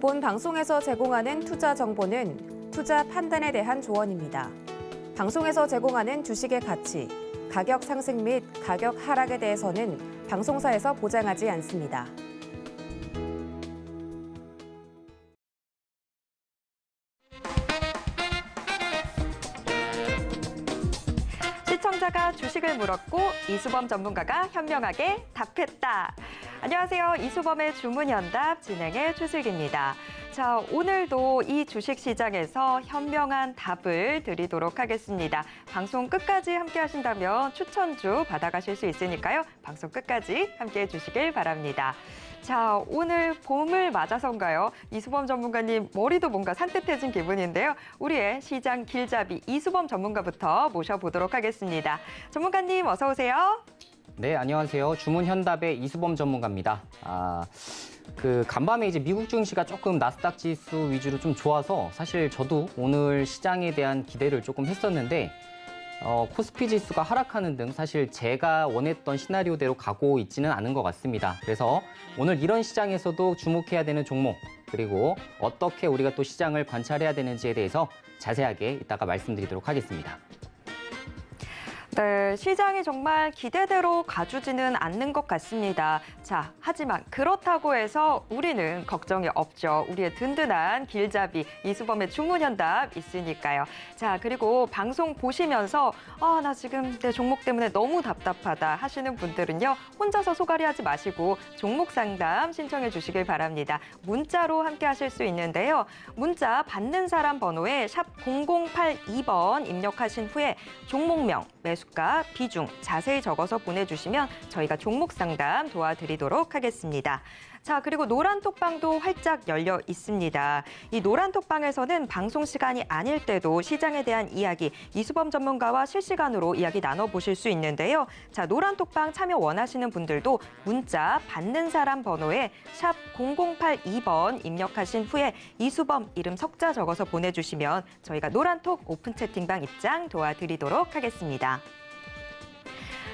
본 방송에서 제공하는 투자 정보는 투자 판단에 대한 조언입니다. 방송에서 제공하는 주식의 가치, 가격 상승 및 가격 하락에 대해서는 방송사에서 보장하지 않습니다. 시청자가 주식을 물었고 이수범 전문가가 현명하게 답했다. 안녕하세요. 이수범의 주문연답 진행의 최슬기입니다. 자, 오늘도 이 주식시장에서 현명한 답을 드리도록 하겠습니다. 방송 끝까지 함께 하신다면 추천주 받아가실 수 있으니까요. 방송 끝까지 함께 해주시길 바랍니다. 자, 오늘 봄을 맞아서인가요? 이수범 전문가님 머리도 뭔가 산뜻해진 기분인데요. 우리의 시장 길잡이 이수범 전문가부터 모셔보도록 하겠습니다. 전문가님 어서 오세요. 네, 안녕하세요. 주문현답의 이수범 전문가입니다. 간밤에 이제 미국 증시가 조금 나스닥 지수 위주로 좀 좋아서 사실 저도 오늘 시장에 대한 기대를 조금 했었는데 코스피 지수가 하락하는 등 사실 제가 원했던 시나리오대로 가고 있지는 않은 것 같습니다. 그래서 오늘 이런 시장에서도 주목해야 되는 종목, 그리고 어떻게 우리가 또 시장을 관찰해야 되는지에 대해서 자세하게 이따가 말씀드리도록 하겠습니다. 네, 시장이 정말 기대대로 가주지는 않는 것 같습니다. 자, 하지만 그렇다고 해서 우리는 걱정이 없죠. 우리의 든든한 길잡이 이수범의 주문현답 있으니까요. 자, 그리고 방송 보시면서 나 지금 내 종목 때문에 너무 답답하다 하시는 분들은요. 혼자서 소갈이하지 마시고 종목 상담 신청해 주시길 바랍니다. 문자로 함께 하실 수 있는데요. 문자 받는 사람 번호에 샵 0082번 입력하신 후에 종목명, 매수가, 비중 자세히 적어서 보내주시면 저희가 종목 상담 도와드리도록 하겠습니다. 자, 그리고 노란톡방도 활짝 열려 있습니다. 이 노란톡방에서는 방송 시간이 아닐 때도 시장에 대한 이야기, 이수범 전문가와 실시간으로 이야기 나눠보실 수 있는데요. 자, 노란톡방 참여 원하시는 분들도 문자 받는 사람 번호에 샵 0082번 입력하신 후에 이수범 이름 석자 적어서 보내주시면 저희가 노란톡 오픈 채팅방 입장 도와드리도록 하겠습니다.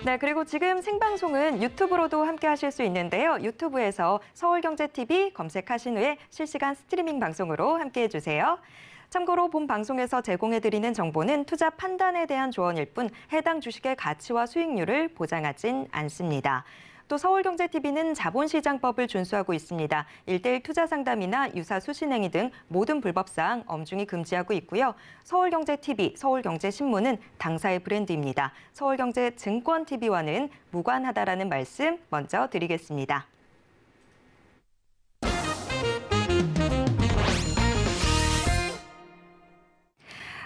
네, 그리고 지금 생방송은 유튜브로도 함께 하실 수 있는데요. 유튜브에서 서울경제TV 검색하신 후에 실시간 스트리밍 방송으로 함께 해주세요. 참고로 본 방송에서 제공해드리는 정보는 투자 판단에 대한 조언일 뿐 해당 주식의 가치와 수익률을 보장하진 않습니다. 또 서울경제TV는 자본시장법을 준수하고 있습니다. 1:1 투자 상담이나 유사 수신행위 등 모든 불법사항 엄중히 금지하고 있고요. 서울경제TV, 서울경제신문은 당사의 브랜드입니다. 서울경제증권TV와는 무관하다라는 말씀 먼저 드리겠습니다.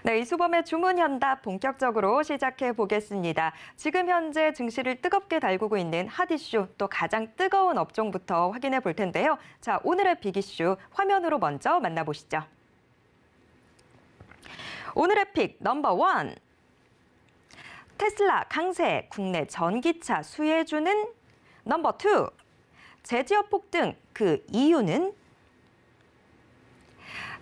네, 이수범의 주문현답 본격적으로 시작해 보겠습니다. 지금 현재 증시를 뜨겁게 달구고 있는 핫 이슈, 또 가장 뜨거운 업종부터 확인해 볼 텐데요. 자, 오늘의 빅 이슈 화면으로 먼저 만나보시죠. 오늘의 픽 넘버 1. 테슬라 강세, 국내 전기차 수혜주는 넘버 2. 제지업 폭등, 그 이유는?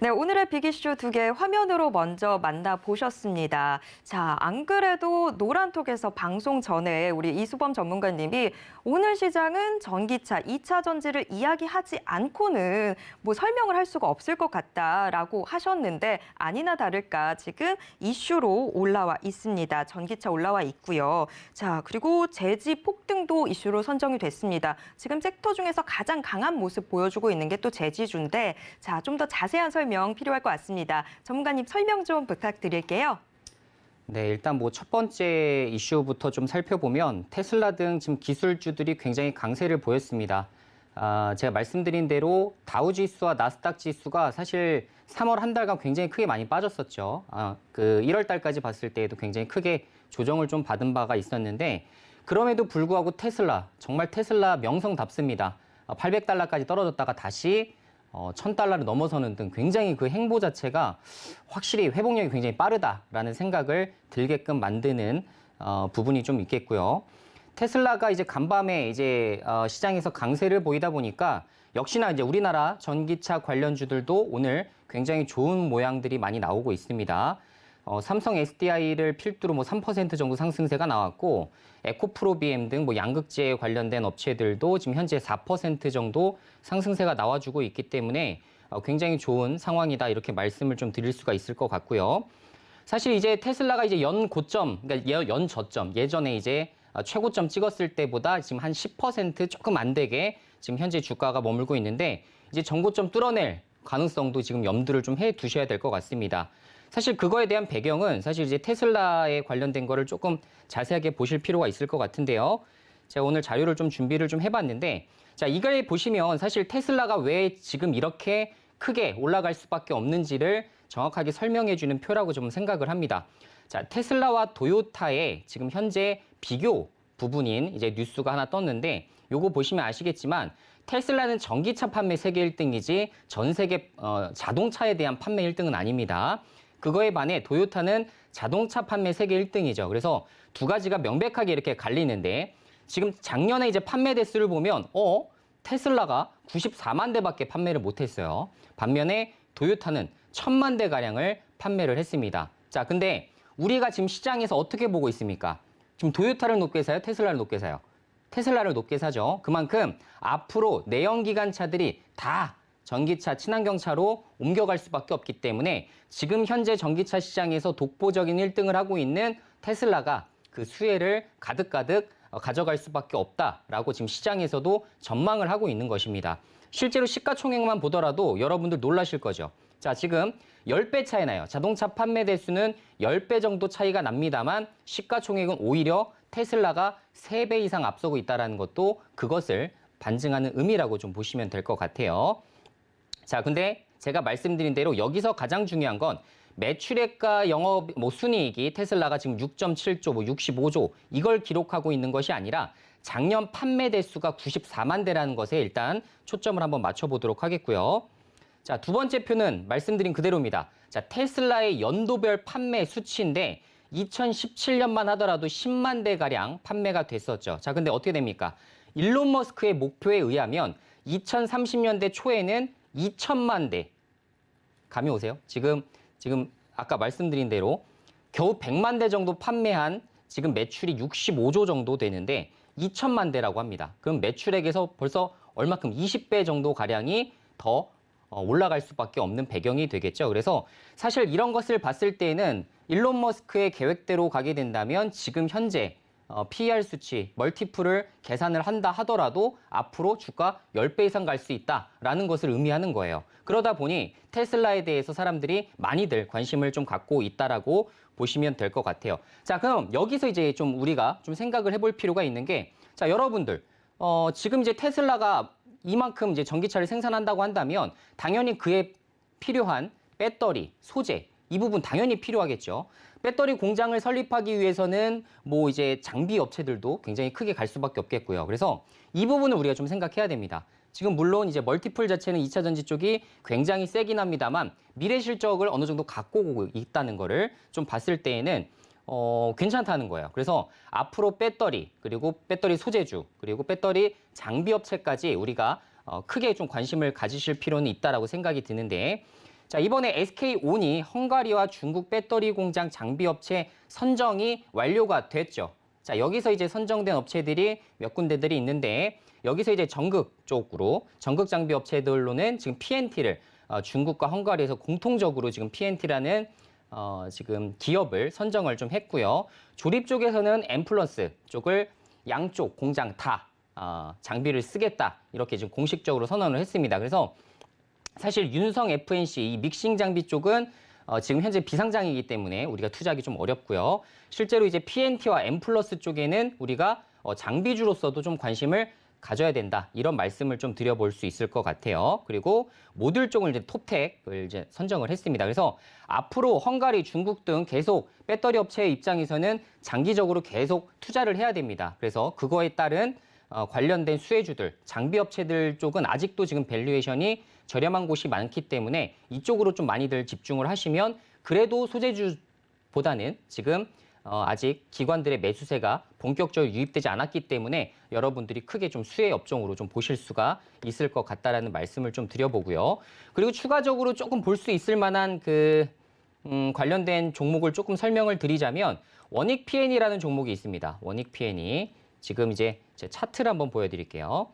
네, 오늘의 빅 이슈 2개 화면으로 먼저 만나보셨습니다. 자, 안 그래도 노란톡에서 방송 전에 우리 이수범 전문가님이 오늘 시장은 전기차 2차 전지를 이야기하지 않고는 뭐 설명을 할 수가 없을 것 같다라고 하셨는데 아니나 다를까 지금 이슈로 올라와 있습니다. 전기차 올라와 있고요. 자, 그리고 제지 폭등도 이슈로 선정이 됐습니다. 지금 섹터 중에서 가장 강한 모습 보여주고 있는 게 또 제지주인데 자, 좀 더 자세한 설명 필요할 것 같습니다. 전문가님 설명 좀 부탁드릴게요. 네, 일단 뭐 첫 번째 이슈부터 좀 살펴보면 테슬라 등 지금 기술주들이 굉장히 강세를 보였습니다. 제가 말씀드린 대로 다우지수와 나스닥 지수가 사실 3월 한 달간 굉장히 크게 많이 빠졌었죠. 1월 달까지 봤을 때에도 굉장히 크게 조정을 좀 받은 바가 있었는데 그럼에도 불구하고 테슬라, 정말 테슬라 명성답습니다. 800달러까지 떨어졌다가 다시 1000달러를 넘어서는 등 굉장히 그 행보 자체가 확실히 회복력이 굉장히 빠르다라는 생각을 들게끔 만드는 부분이 좀 있겠고요. 테슬라가 이제 간밤에 이제 시장에서 강세를 보이다 보니까 역시나 이제 우리나라 전기차 관련주들도 오늘 굉장히 좋은 모양들이 많이 나오고 있습니다. 삼성 SDI를 필두로 뭐 3% 정도 상승세가 나왔고 에코프로비엠 등 뭐 양극재에 관련된 업체들도 지금 현재 4% 정도 상승세가 나와주고 있기 때문에 굉장히 좋은 상황이다 이렇게 말씀을 좀 드릴 수가 있을 것 같고요. 사실 이제 테슬라가 이제 연 고점, 그러니까 연 저점, 예전에 이제 최고점 찍었을 때보다 지금 한 10% 조금 안 되게 지금 현재 주가가 머물고 있는데 이제 전고점 뚫어낼 가능성도 지금 염두를 좀 해 두셔야 될 것 같습니다. 사실 그거에 대한 배경은 사실 이제 테슬라에 관련된 거를 조금 자세하게 보실 필요가 있을 것 같은데요. 제가 오늘 자료를 좀 준비를 좀 해봤는데 자, 이걸 보시면 사실 테슬라가 왜 지금 이렇게 크게 올라갈 수밖에 없는지를 정확하게 설명해 주는 표라고 좀 생각을 합니다. 자, 테슬라와 도요타의 지금 현재 비교 부분인 이제 뉴스가 하나 떴는데 요거 보시면 아시겠지만 테슬라는 전기차 판매 세계 1등이지 전 세계 자동차에 대한 판매 1등은 아닙니다. 그거에 반해 도요타는 자동차 판매 세계 1등이죠. 그래서 두 가지가 명백하게 이렇게 갈리는데 지금 작년에 이제 판매 대수를 보면 테슬라가 94만 대밖에 판매를 못했어요. 반면에 도요타는 1000만 대 가량을 판매를 했습니다. 자, 근데 우리가 지금 시장에서 어떻게 보고 있습니까? 지금 도요타를 높게 사요? 테슬라를 높게 사요? 테슬라를 높게 사죠. 그만큼 앞으로 내연기관차들이 다 전기차, 친환경차로 옮겨갈 수밖에 없기 때문에 지금 현재 전기차 시장에서 독보적인 1등을 하고 있는 테슬라가 그 수혜를 가득가득 가져갈 수밖에 없다라고 지금 시장에서도 전망을 하고 있는 것입니다. 실제로 시가총액만 보더라도 여러분들 놀라실 거죠. 자, 지금 10배 차이 나요. 자동차 판매 대수는 10배 정도 차이가 납니다만 시가총액은 오히려 테슬라가 3배 이상 앞서고 있다는 것도 그것을 반증하는 의미라고 좀 보시면 될 것 같아요. 자, 근데 제가 말씀드린 대로 여기서 가장 중요한 건 매출액과 영업 순이익이 테슬라가 지금 6.7조, 65조 이걸 기록하고 있는 것이 아니라 작년 판매 대수가 94만 대라는 것에 일단 초점을 한번 맞춰보도록 하겠고요. 자, 두 번째 표는 말씀드린 그대로입니다. 자, 테슬라의 연도별 판매 수치인데 2017년만 하더라도 10만 대가량 판매가 됐었죠. 자, 근데 어떻게 됩니까? 일론 머스크의 목표에 의하면 2030년대 초에는 2천만 대. 감이 오세요? 지금 아까 말씀드린 대로 겨우 100만 대 정도 판매한 지금 매출이 65조 정도 되는데 2천만 대라고 합니다. 그럼 매출액에서 벌써 얼마큼 20배 정도 가량이 더 올라갈 수밖에 없는 배경이 되겠죠. 그래서 사실 이런 것을 봤을 때는 일론 머스크의 계획대로 가게 된다면 지금 현재 PER 수치, 멀티플을 계산을 한다 하더라도 앞으로 주가 10배 이상 갈 수 있다라는 것을 의미하는 거예요. 그러다 보니 테슬라에 대해서 사람들이 많이들 관심을 좀 갖고 있다라고 보시면 될 것 같아요. 자, 그럼 여기서 이제 좀 우리가 좀 생각을 해볼 필요가 있는 게, 자, 여러분들, 지금 이제 테슬라가 이만큼 이제 전기차를 생산한다고 한다면 당연히 그에 필요한 배터리, 소재, 이 부분 당연히 필요하겠죠. 배터리 공장을 설립하기 위해서는 뭐 이제 장비 업체들도 굉장히 크게 갈 수밖에 없겠고요. 그래서 이 부분을 우리가 좀 생각해야 됩니다. 지금 물론 이제 멀티플 자체는 2차 전지 쪽이 굉장히 세긴 합니다만 미래 실적을 어느 정도 갖고 오고 있다는 거를 좀 봤을 때에는 괜찮다는 거예요. 그래서 앞으로 배터리, 그리고 배터리 소재주, 그리고 배터리 장비 업체까지 우리가 크게 좀 관심을 가지실 필요는 있다라고 생각이 드는데, 자, 이번에 SK온이 헝가리와 중국 배터리 공장 장비 업체 선정이 완료가 됐죠. 자, 여기서 이제 선정된 업체들이 몇 군데들이 있는데, 여기서 이제 전극 쪽으로, 전극 장비 업체들로는 지금 PNT를 중국과 헝가리에서 공통적으로 지금 PNT라는 지금 기업을 선정을 좀 했고요. 조립 쪽에서는 엠플러스 쪽을 양쪽 공장 다 장비를 쓰겠다 이렇게 지금 공식적으로 선언을 했습니다. 그래서 사실 윤성 FNC 이 믹싱 장비 쪽은 지금 현재 비상장이기 때문에 우리가 투자하기 좀 어렵고요. 실제로 이제 PNT와 엠플러스 쪽에는 우리가 장비주로서도 좀 관심을 가져야 된다. 이런 말씀을 좀 드려볼 수 있을 것 같아요. 그리고 모듈 쪽을 이제 톱텍을 이제 선정을 했습니다. 그래서 앞으로 헝가리, 중국 등 계속 배터리 업체의 입장에서는 장기적으로 계속 투자를 해야 됩니다. 그래서 그거에 따른 관련된 수혜주들, 장비 업체들 쪽은 아직도 지금 밸류에이션이 저렴한 곳이 많기 때문에 이쪽으로 좀 많이들 집중을 하시면 그래도 소재주보다는 지금 아직 기관들의 매수세가 본격적으로 유입되지 않았기 때문에 여러분들이 크게 좀 수혜 업종으로 좀 보실 수가 있을 것 같다라는 말씀을 좀 드려보고요. 그리고 추가적으로 조금 볼 수 있을 만한 관련된 종목을 조금 설명을 드리자면 원익 PN이라는 종목이 있습니다. 원익 PN이 지금 이제 제 차트를 한번 보여드릴게요.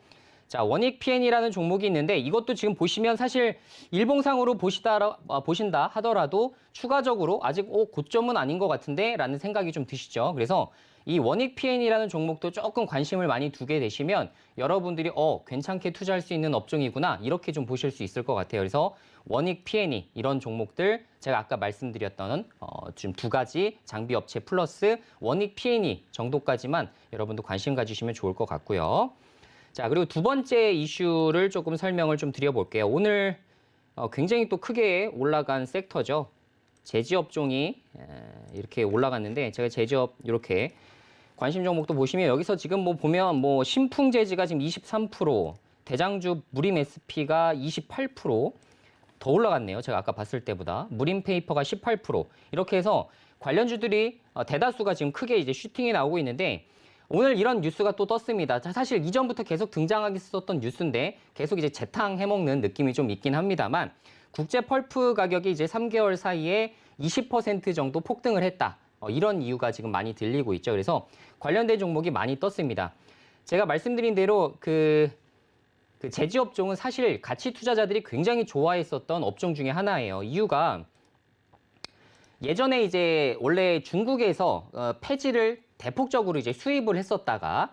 자, 원익 PN이라는 종목이 있는데 이것도 지금 보시면 사실 일봉상으로 보신다 하더라도 추가적으로 아직 고점은 아닌 것 같은데 라는 생각이 좀 드시죠. 그래서 이 원익 PN이라는 종목도 조금 관심을 많이 두게 되시면 여러분들이 괜찮게 투자할 수 있는 업종이구나 이렇게 좀 보실 수 있을 것 같아요. 그래서 원익 PN이 이런 종목들 제가 아까 말씀드렸던 지금 두 가지 장비 업체 플러스 원익 PN이 정도까지만 여러분도 관심 가지시면 좋을 것 같고요. 자, 그리고 두 번째 이슈를 조금 설명을 좀 드려볼게요. 오늘 굉장히 또 크게 올라간 섹터죠. 제지업종이 이렇게 올라갔는데 제가 제지업 이렇게 관심 종목도 보시면 여기서 지금 보면 신풍제지가 지금 23%, 대장주 무림 SP가 28%, 더 올라갔네요. 제가 아까 봤을 때보다. 무림페이퍼가 18%. 이렇게 해서 관련주들이 대다수가 지금 크게 이제 슈팅이 나오고 있는데 오늘 이런 뉴스가 또 떴습니다. 사실 이전부터 계속 등장하기 썼던 뉴스인데 계속 이제 재탕해먹는 느낌이 좀 있긴 합니다만 국제 펄프 가격이 이제 3개월 사이에 20% 정도 폭등을 했다. 이런 이유가 지금 많이 들리고 있죠. 그래서 관련된 종목이 많이 떴습니다. 제가 말씀드린 대로 그 제지업종은 사실 가치 투자자들이 굉장히 좋아했었던 업종 중에 하나예요. 이유가 예전에 이제 원래 중국에서 폐지를 대폭적으로 이제 수입을 했었다가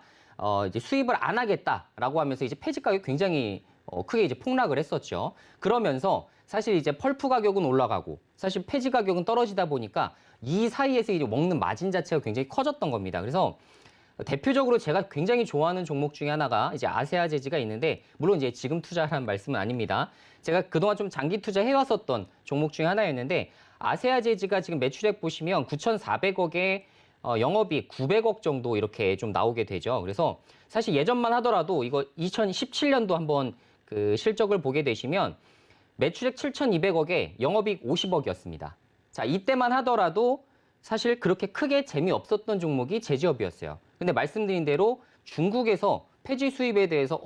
이제 수입을 안 하겠다라고 하면서 이제 폐지 가격이 굉장히 크게 이제 폭락을 했었죠. 그러면서 사실 이제 펄프 가격은 올라가고 사실 폐지 가격은 떨어지다 보니까 이 사이에서 이제 먹는 마진 자체가 굉장히 커졌던 겁니다. 그래서 대표적으로 제가 굉장히 좋아하는 종목 중에 하나가 이제 아세아 제지가 있는데 물론 이제 지금 투자하라는 말씀은 아닙니다. 제가 그동안 좀 장기 투자해왔었던 종목 중에 하나였는데 아세아 제지가 지금 매출액 보시면 9,400억에 영업이익 900억 정도 이렇게 좀 나오게 되죠. 그래서 사실 예전만 하더라도 이거 2017년도 한번 그 실적을 보게 되시면 매출액 7,200억에 영업이익 50억이었습니다. 자, 이때만 하더라도 사실 그렇게 크게 재미없었던 종목이 제지업이었어요. 근데 말씀드린 대로 중국에서 폐지 수입에 대해서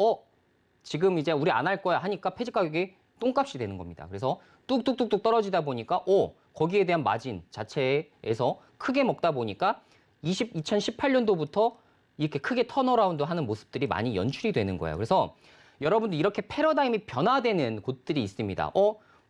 지금 이제 우리 안 할 거야 하니까 폐지 가격이 똥값이 되는 겁니다. 그래서 뚝뚝뚝뚝 떨어지다 보니까 거기에 대한 마진 자체에서 크게 먹다 보니까 2018년도부터 이렇게 크게 턴어라운드 하는 모습들이 많이 연출이 되는 거예요. 그래서 여러분들 이렇게 패러다임이 변화되는 곳들이 있습니다.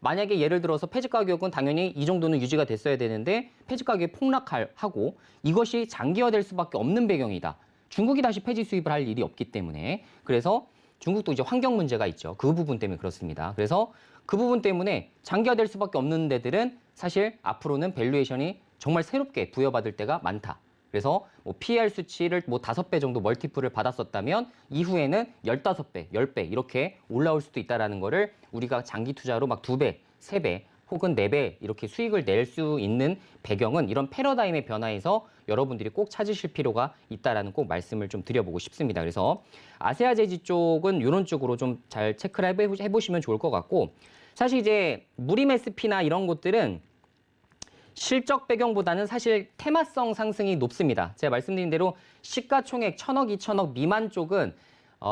만약에 예를 들어서 폐지 가격은 당연히 이 정도는 유지가 됐어야 되는데 폐지 가격이 폭락하고 이것이 장기화될 수밖에 없는 배경이다. 중국이 다시 폐지 수입을 할 일이 없기 때문에 그래서 중국도 이제 환경 문제가 있죠. 그 부분 때문에 그렇습니다. 그래서 그 부분 때문에 장기화될 수밖에 없는 데들은 사실 앞으로는 밸류에이션이 정말 새롭게 부여받을 때가 많다. 그래서 PER 수치를 5배 정도 멀티플을 받았었다면 이후에는 15배, 10배 이렇게 올라올 수도 있다는 거를 우리가 장기 투자로 막 2배, 3배 혹은 4배 이렇게 수익을 낼 수 있는 배경은 이런 패러다임의 변화에서 여러분들이 꼭 찾으실 필요가 있다는 꼭 말씀을 좀 드려보고 싶습니다. 그래서 아세아 제지 쪽은 이런 쪽으로 좀 잘 체크를 해보시면 좋을 것 같고 사실 이제 무림 SP나 이런 곳들은 실적 배경보다는 사실 테마성 상승이 높습니다. 제가 말씀드린 대로 시가총액 1,000억, 2,000억 미만 쪽은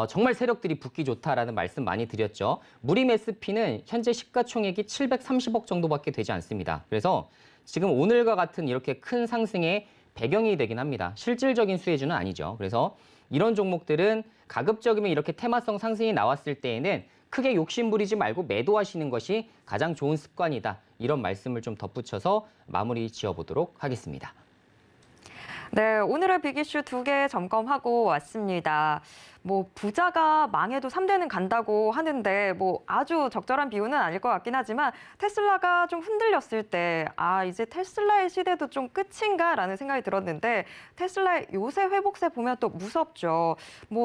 정말 세력들이 붙기 좋다라는 말씀 많이 드렸죠. 무림 SP는 현재 시가총액이 730억 정도밖에 되지 않습니다. 그래서 지금 오늘과 같은 이렇게 큰 상승의 배경이 되긴 합니다. 실질적인 수혜주는 아니죠. 그래서 이런 종목들은 가급적이면 이렇게 테마성 상승이 나왔을 때에는 크게 욕심부리지 말고 매도하시는 것이 가장 좋은 습관이다. 이런 말씀을 좀 덧붙여서 마무리 지어보도록 하겠습니다. 네, 오늘의 빅이슈 2개 점검하고 왔습니다. 부자가 망해도 3대는 간다고 하는데 아주 적절한 비유는 아닐 것 같긴 하지만 테슬라가 좀 흔들렸을 때 이제 테슬라의 시대도 좀 끝인가라는 생각이 들었는데 테슬라의 요새 회복세 보면 또 무섭죠.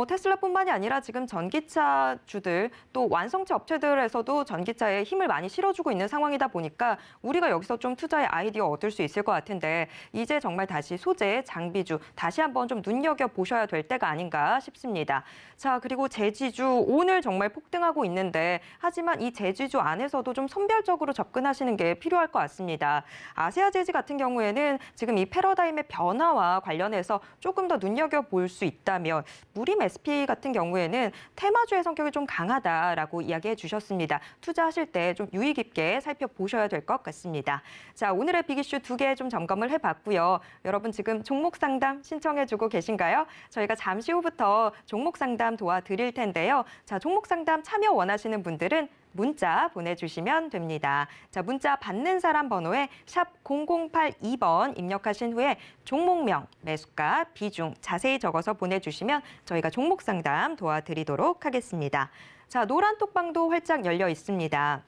테슬라뿐만이 아니라 지금 전기차주들 또 완성차 업체들에서도 전기차에 힘을 많이 실어주고 있는 상황이다 보니까 우리가 여기서 좀 투자의 아이디어 얻을 수 있을 것 같은데 이제 정말 다시 소재, 장비주 다시 한번 좀 눈여겨보셔야 될 때가 아닌가 싶습니다. 자, 그리고 제지주 오늘 정말 폭등하고 있는데 하지만 이 제지주 안에서도 좀 선별적으로 접근하시는 게 필요할 것 같습니다. 아세아 제지 같은 경우에는 지금 이 패러다임의 변화와 관련해서 조금 더 눈여겨볼 수 있다면 무림 SP 같은 경우에는 테마주의 성격이 좀 강하다라고 이야기해 주셨습니다. 투자하실 때 좀 유의 깊게 살펴보셔야 될 것 같습니다. 자, 오늘의 빅이슈 2개 좀 점검을 해봤고요. 여러분 지금 종목 상담 신청해주고 계신가요? 저희가 잠시 후부터 종목 상담 도와드릴 텐데요. 자, 종목 상담 참여 원하시는 분들은 문자 보내주시면 됩니다. 자, 문자 받는 사람 번호에 샵 0082번 입력하신 후에 종목명, 매수가, 비중 자세히 적어서 보내주시면 저희가 종목 상담 도와드리도록 하겠습니다. 자, 노란톡방도 활짝 열려 있습니다.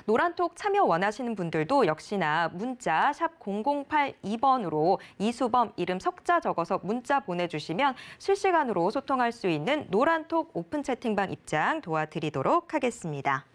노란톡 참여 원하시는 분들도 역시나 문자 샵 0082번으로 이수범 이름 석자 적어서 문자 보내주시면 실시간으로 소통할 수 있는 노란톡 오픈 채팅방 입장 도와드리도록 하겠습니다.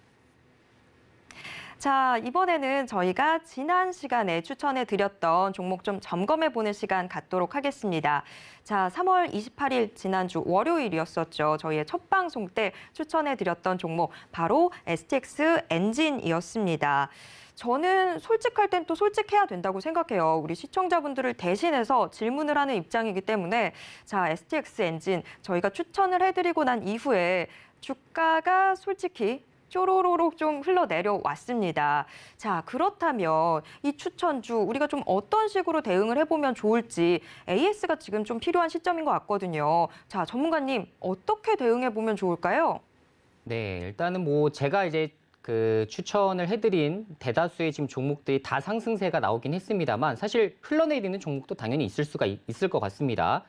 자, 이번에는 저희가 지난 시간에 추천해드렸던 종목 좀 점검해보는 시간 갖도록 하겠습니다. 자, 3월 28일 지난주 월요일이었었죠. 저희의 첫 방송 때 추천해드렸던 종목 바로 STX 엔진이었습니다. 저는 솔직할 땐 또 솔직해야 된다고 생각해요. 우리 시청자분들을 대신해서 질문을 하는 입장이기 때문에 자, STX 엔진 저희가 추천을 해드리고 난 이후에 주가가 솔직히 쪼로로록 좀 흘러내려왔습니다. 자, 그렇다면 이 추천주 우리가 좀 어떤 식으로 대응을 해보면 좋을지 AS가 지금 좀 필요한 시점인 것 같거든요. 자, 전문가님 어떻게 대응해보면 좋을까요? 네, 일단은 뭐 제가 이제 그 추천을 해드린 대다수의 지금 종목들이 다 상승세가 나오긴 했습니다만 사실 흘러내리는 종목도 당연히 있을 것 같습니다.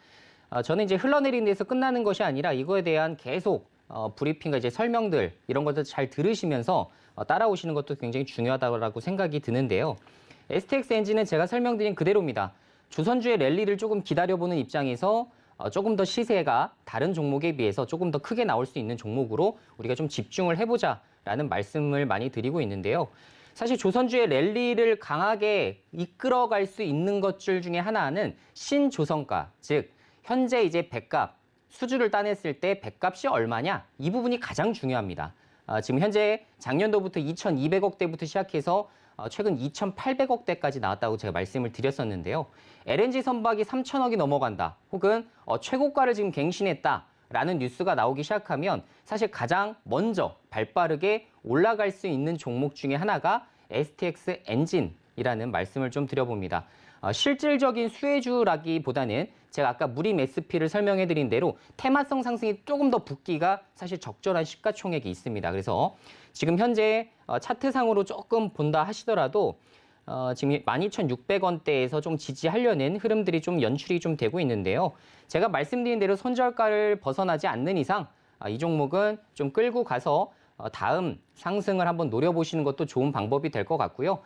저는 이제 흘러내리는 데서 끝나는 것이 아니라 이거에 대한 계속 브리핑과 이제 설명들 이런 것들 잘 들으시면서 따라오시는 것도 굉장히 중요하다고 생각이 드는데요. STX 엔진은 제가 설명드린 그대로입니다. 조선주의 랠리를 조금 기다려보는 입장에서 조금 더 시세가 다른 종목에 비해서 조금 더 크게 나올 수 있는 종목으로 우리가 좀 집중을 해보자라는 말씀을 많이 드리고 있는데요. 사실 조선주의 랠리를 강하게 이끌어갈 수 있는 것들 중에 하나는 신조선가, 즉 현재 이제 백값, 수주를 따냈을 때 백값이 얼마냐? 이 부분이 가장 중요합니다. 지금 현재 작년도부터 2,200억대부터 시작해서 최근 2,800억대까지 나왔다고 제가 말씀을 드렸었는데요. LNG 선박이 3,000억이 넘어간다. 혹은 최고가를 지금 갱신했다라는 뉴스가 나오기 시작하면 사실 가장 먼저 발빠르게 올라갈 수 있는 종목 중에 하나가 STX 엔진이라는 말씀을 좀 드려봅니다. 실질적인 수혜주라기보다는 제가 아까 무림 SP를 설명해드린 대로 테마성 상승이 조금 더 붙기가 사실 적절한 시가총액이 있습니다. 그래서 지금 현재 차트상으로 조금 본다 하시더라도 지금 12,600원대에서 좀 지지하려는 흐름들이 좀 연출이 좀 되고 있는데요. 제가 말씀드린 대로 손절가를 벗어나지 않는 이상 이 종목은 좀 끌고 가서 다음 상승을 한번 노려보시는 것도 좋은 방법이 될 것 같고요.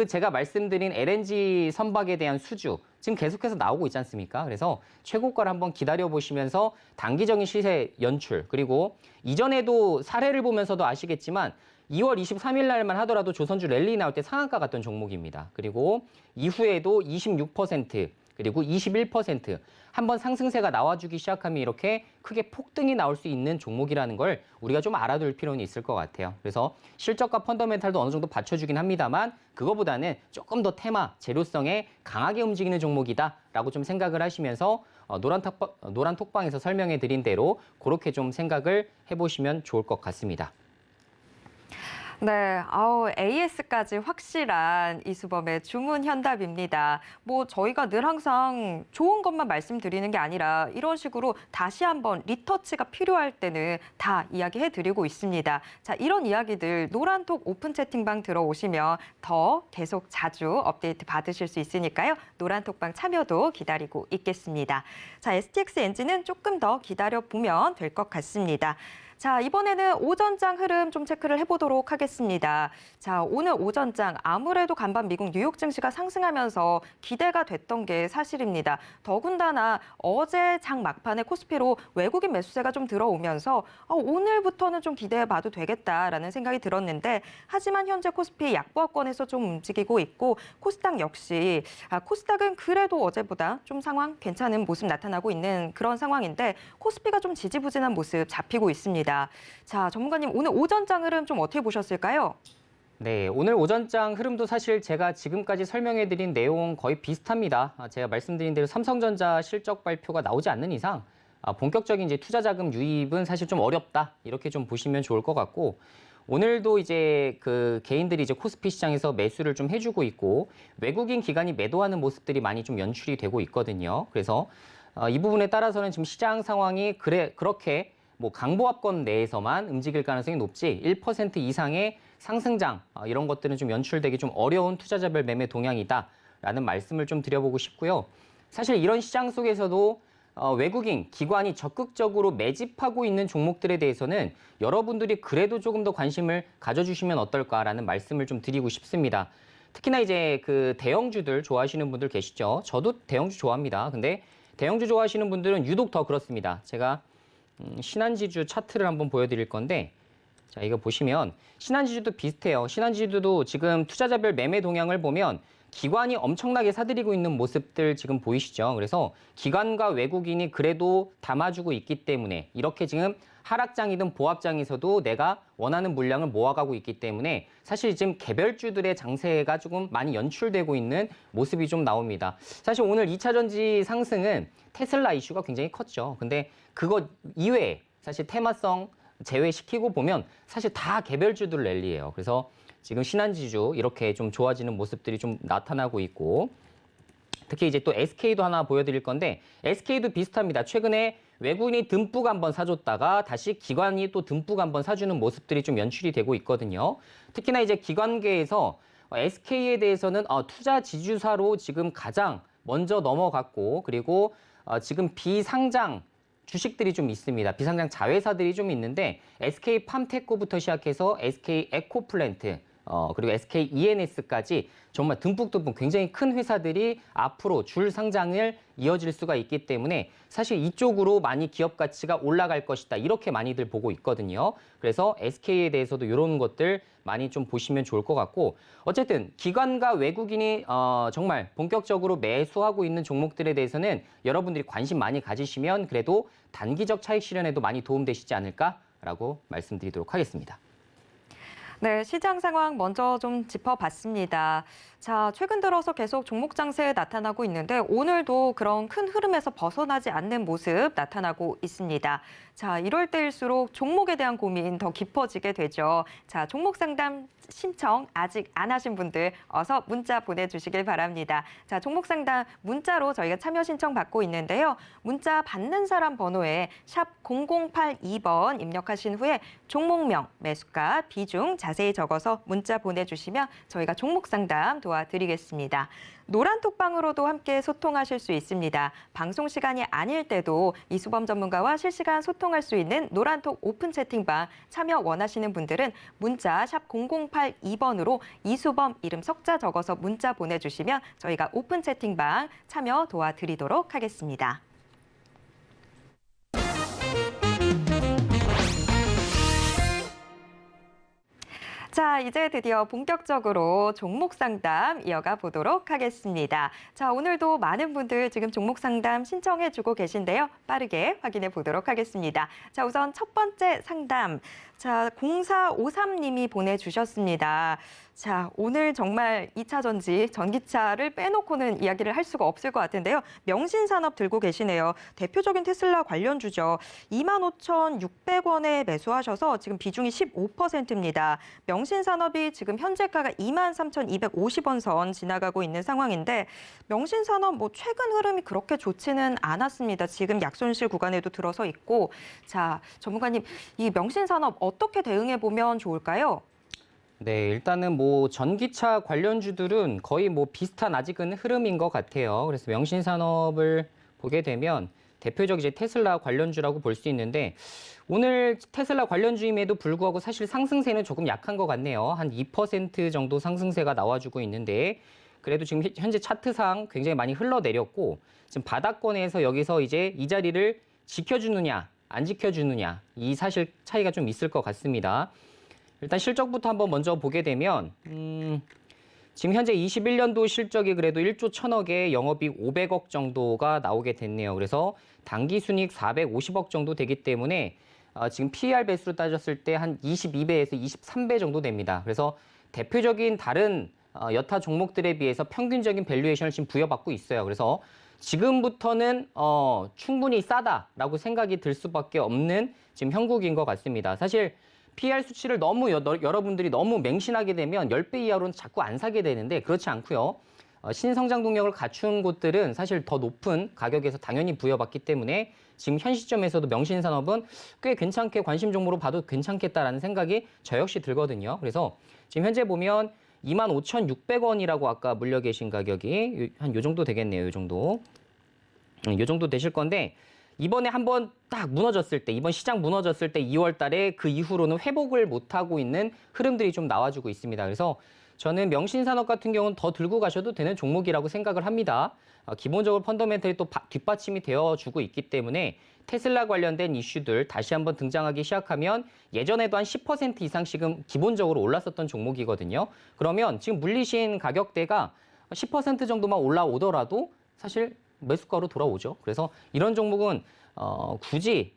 제가 말씀드린 LNG 선박에 대한 수주 지금 계속해서 나오고 있지 않습니까? 그래서 최고가를 한번 기다려보시면서 단기적인 시세 연출 그리고 이전에도 사례를 보면서도 아시겠지만 2월 23일 날만 하더라도 조선주 랠리 나올 때 상한가 갔던 종목입니다. 그리고 이후에도 26% 그리고 21% 한번 상승세가 나와주기 시작하면 이렇게 크게 폭등이 나올 수 있는 종목이라는 걸 우리가 좀 알아둘 필요는 있을 것 같아요. 그래서 실적과 펀더멘탈도 어느 정도 받쳐주긴 합니다만 그거보다는 조금 더 테마, 재료성에 강하게 움직이는 종목이다라고 좀 생각을 하시면서 노란 톡방에서 설명해드린 대로 그렇게 좀 생각을 해보시면 좋을 것 같습니다. 네, AS까지 확실한 이수범의 주문 현답입니다. 뭐 저희가 늘 항상 좋은 것만 말씀드리는 게 아니라 이런 식으로 다시 한번 리터치가 필요할 때는 다 이야기해드리고 있습니다. 자, 이런 이야기들 노란톡 오픈 채팅방 들어오시면 더 계속 자주 업데이트 받으실 수 있으니까요. 노란톡방 참여도 기다리고 있겠습니다. 자, STX 엔진은 조금 더 기다려보면 될 것 같습니다. 자, 이번에는 오전장 흐름 좀 체크를 해보도록 하겠습니다. 자, 오늘 오전장 아무래도 간밤 미국 뉴욕 증시가 상승하면서 기대가 됐던 게 사실입니다. 더군다나 어제 장 막판에 코스피로 외국인 매수세가 좀 들어오면서 오늘부터는 좀 기대해봐도 되겠다라는 생각이 들었는데 하지만 현재 코스피 약보합권에서 좀 움직이고 있고 코스닥 역시 코스닥은 그래도 어제보다 좀 상황 괜찮은 모습 나타나고 있는 그런 상황인데 코스피가 좀 지지부진한 모습 잡히고 있습니다. 자, 전문가님 오늘 오전장 흐름 좀 어떻게 보셨을까요? 네, 오늘 오전장 흐름도 사실 제가 지금까지 설명해드린 내용 거의 비슷합니다. 제가 말씀드린 대로 삼성전자 실적 발표가 나오지 않는 이상 본격적인 이제 투자 자금 유입은 사실 좀 어렵다 이렇게 좀 보시면 좋을 것 같고 오늘도 이제 개인들이 이제 코스피 시장에서 매수를 좀 해주고 있고 외국인 기관이 매도하는 모습들이 많이 좀 연출이 되고 있거든요. 그래서 이 부분에 따라서는 지금 시장 상황이 그렇게 뭐 강보합권 내에서만 움직일 가능성이 높지 1% 이상의 상승장 이런 것들은 좀 연출되기 좀 어려운 투자자별 매매 동향이다라는 말씀을 좀 드려보고 싶고요. 사실 이런 시장 속에서도 외국인 기관이 적극적으로 매집하고 있는 종목들에 대해서는 여러분들이 그래도 조금 더 관심을 가져주시면 어떨까라는 말씀을 좀 드리고 싶습니다. 특히나 이제 그 대형주들 좋아하시는 분들 계시죠? 저도 대형주 좋아합니다. 근데 대형주 좋아하시는 분들은 유독 더 그렇습니다. 제가 신한지주 차트를 한번 보여드릴 건데, 자, 이거 보시면 신한지주도 비슷해요. 신한지주도 지금 투자자별 매매 동향을 보면 기관이 엄청나게 사들이고 있는 모습들 지금 보이시죠? 그래서 기관과 외국인이 그래도 담아주고 있기 때문에 이렇게 지금 하락장이든 보합장에서도 내가 원하는 물량을 모아가고 있기 때문에 사실 지금 개별주들의 장세가 조금 많이 연출되고 있는 모습이 좀 나옵니다. 사실 오늘 2차 전지 상승은 테슬라 이슈가 굉장히 컸죠. 근데 그거 이외에 사실 테마성 제외시키고 보면 사실 다 개별주들 랠리예요. 그래서 지금 신한지주 이렇게 좀 좋아지는 모습들이 좀 나타나고 있고, 특히 이제 또 SK도 하나 보여드릴 건데 SK도 비슷합니다. 최근에 외국인이 듬뿍 한번 사줬다가 다시 기관이 또 듬뿍 한번 사주는 모습들이 좀 연출이 되고 있거든요. 특히나 이제 기관계에서 SK에 대해서는 투자 지주사로 지금 가장 먼저 넘어갔고, 그리고 지금 비상장 주식들이 좀 있습니다. 비상장 자회사들이 좀 있는데 SK팜테코부터 시작해서 SK에코플랜트, 그리고 SKENS까지 정말 듬뿍듬뿍 굉장히 큰 회사들이 앞으로 줄 상장을 이어질 수가 있기 때문에 사실 이쪽으로 많이 기업 가치가 올라갈 것이다. 이렇게 많이들 보고 있거든요. 그래서 SK에 대해서도 이런 것들 많이 좀 보시면 좋을 것 같고, 어쨌든 기관과 외국인이 정말 본격적으로 매수하고 있는 종목들에 대해서는 여러분들이 관심 많이 가지시면 그래도 단기적 차익 실현에도 많이 도움되시지 않을까라고 말씀드리도록 하겠습니다. 네, 시장 상황 먼저 좀 짚어봤습니다. 자, 최근 들어서 계속 종목 장세 나타나고 있는데 오늘도 그런 큰 흐름에서 벗어나지 않는 모습 나타나고 있습니다. 자, 이럴 때일수록 종목에 대한 고민 더 깊어지게 되죠. 자, 종목 상담 신청 아직 안 하신 분들 어서 문자 보내주시길 바랍니다. 자, 종목 상담 문자로 저희가 참여 신청 받고 있는데요. 문자 받는 사람 번호에 샵 0082번 입력하신 후에 종목명, 매수가, 비중 자세히 적어서 문자 보내주시면 저희가 종목 상담 도와드리겠습니다. 노란톡방으로도 함께 소통하실 수 있습니다. 방송 시간이 아닐 때도 이수범 전문가와 실시간 소통할 수 있는 노란톡 오픈 채팅방 참여 원하시는 분들은 문자 샵 0082번으로 이수범 이름 석자 적어서 문자 보내주시면 저희가 오픈 채팅방 참여 도와드리도록 하겠습니다. 자, 이제 드디어 본격적으로 종목 상담 이어가 보도록 하겠습니다. 자, 오늘도 많은 분들 지금 종목 상담 신청해주고 계신데요. 빠르게 확인해 보도록 하겠습니다. 자, 우선 첫 번째 상담. 자, 0453님이 보내주셨습니다. 자, 오늘 정말 2차 전지, 전기차를 빼놓고는 이야기를 할 수가 없을 것 같은데요. 명신산업 들고 계시네요. 대표적인 테슬라 관련주죠. 25,600원에 매수하셔서 지금 비중이 15%입니다. 명신산업이 지금 현재가가 23,250원 선 지나가고 있는 상황인데 명신산업 뭐 최근 흐름이 그렇게 좋지는 않았습니다. 지금 약손실 구간에도 들어서 있고, 자, 전문가님, 이 명신산업 어떻게 대응해 보면 좋을까요? 네, 일단은 뭐 전기차 관련주들은 거의 뭐 비슷한 아직은 흐름인 것 같아요. 그래서 명신산업을 보게 되면 대표적 이제 테슬라 관련주라고 볼 수 있는데 오늘 테슬라 관련주임에도 불구하고 사실 상승세는 조금 약한 것 같네요. 한 2% 정도 상승세가 나와주고 있는데 그래도 지금 현재 차트상 굉장히 많이 흘러내렸고 지금 바닥권에서 여기서 이제 이 자리를 지켜주느냐 안 지켜주느냐 이 사실 차이가 좀 있을 것 같습니다. 일단 실적부터 한번 먼저 보게 되면 지금 현재 21년도 실적이 그래도 1조 1,000억에 영업이익 500억 정도가 나오게 됐네요. 그래서 당기순이익 450억 정도 되기 때문에 지금 PER 배수로 따졌을 때 한 22배에서 23배 정도 됩니다. 그래서 대표적인 다른 여타 종목들에 비해서 평균적인 밸류에이션을 지금 부여받고 있어요. 그래서 지금부터는 충분히 싸다라고 생각이 들 수밖에 없는 지금 형국인 것 같습니다. 사실 PER 수치를 너무 여러분들이 너무 맹신하게 되면 10배 이하로는 자꾸 안 사게 되는데 그렇지 않고요. 신성장 동력을 갖춘 곳들은 사실 더 높은 가격에서 당연히 부여받기 때문에 지금 현 시점에서도 명신산업은 꽤 괜찮게 관심 종목으로 봐도 괜찮겠다라는 생각이 저 역시 들거든요. 그래서 지금 현재 보면 25,600원이라고 아까 물려 계신 가격이 한 요 정도 되겠네요. 요 정도. 요 정도 되실 건데 이번에 한번 딱 무너졌을 때, 이번 시장 무너졌을 때 2월 달에 그 이후로는 회복을 못하고 있는 흐름들이 좀 나와주고 있습니다. 그래서 저는 명신산업 같은 경우는 더 들고 가셔도 되는 종목이라고 생각을 합니다. 기본적으로 펀더멘털이 또 뒷받침이 되어주고 있기 때문에 테슬라 관련된 이슈들 다시 한번 등장하기 시작하면 예전에도 한 10% 이상씩은 기본적으로 올랐었던 종목이거든요. 그러면 지금 물리신 가격대가 10% 정도만 올라오더라도 사실 매수가로 돌아오죠. 그래서 이런 종목은 굳이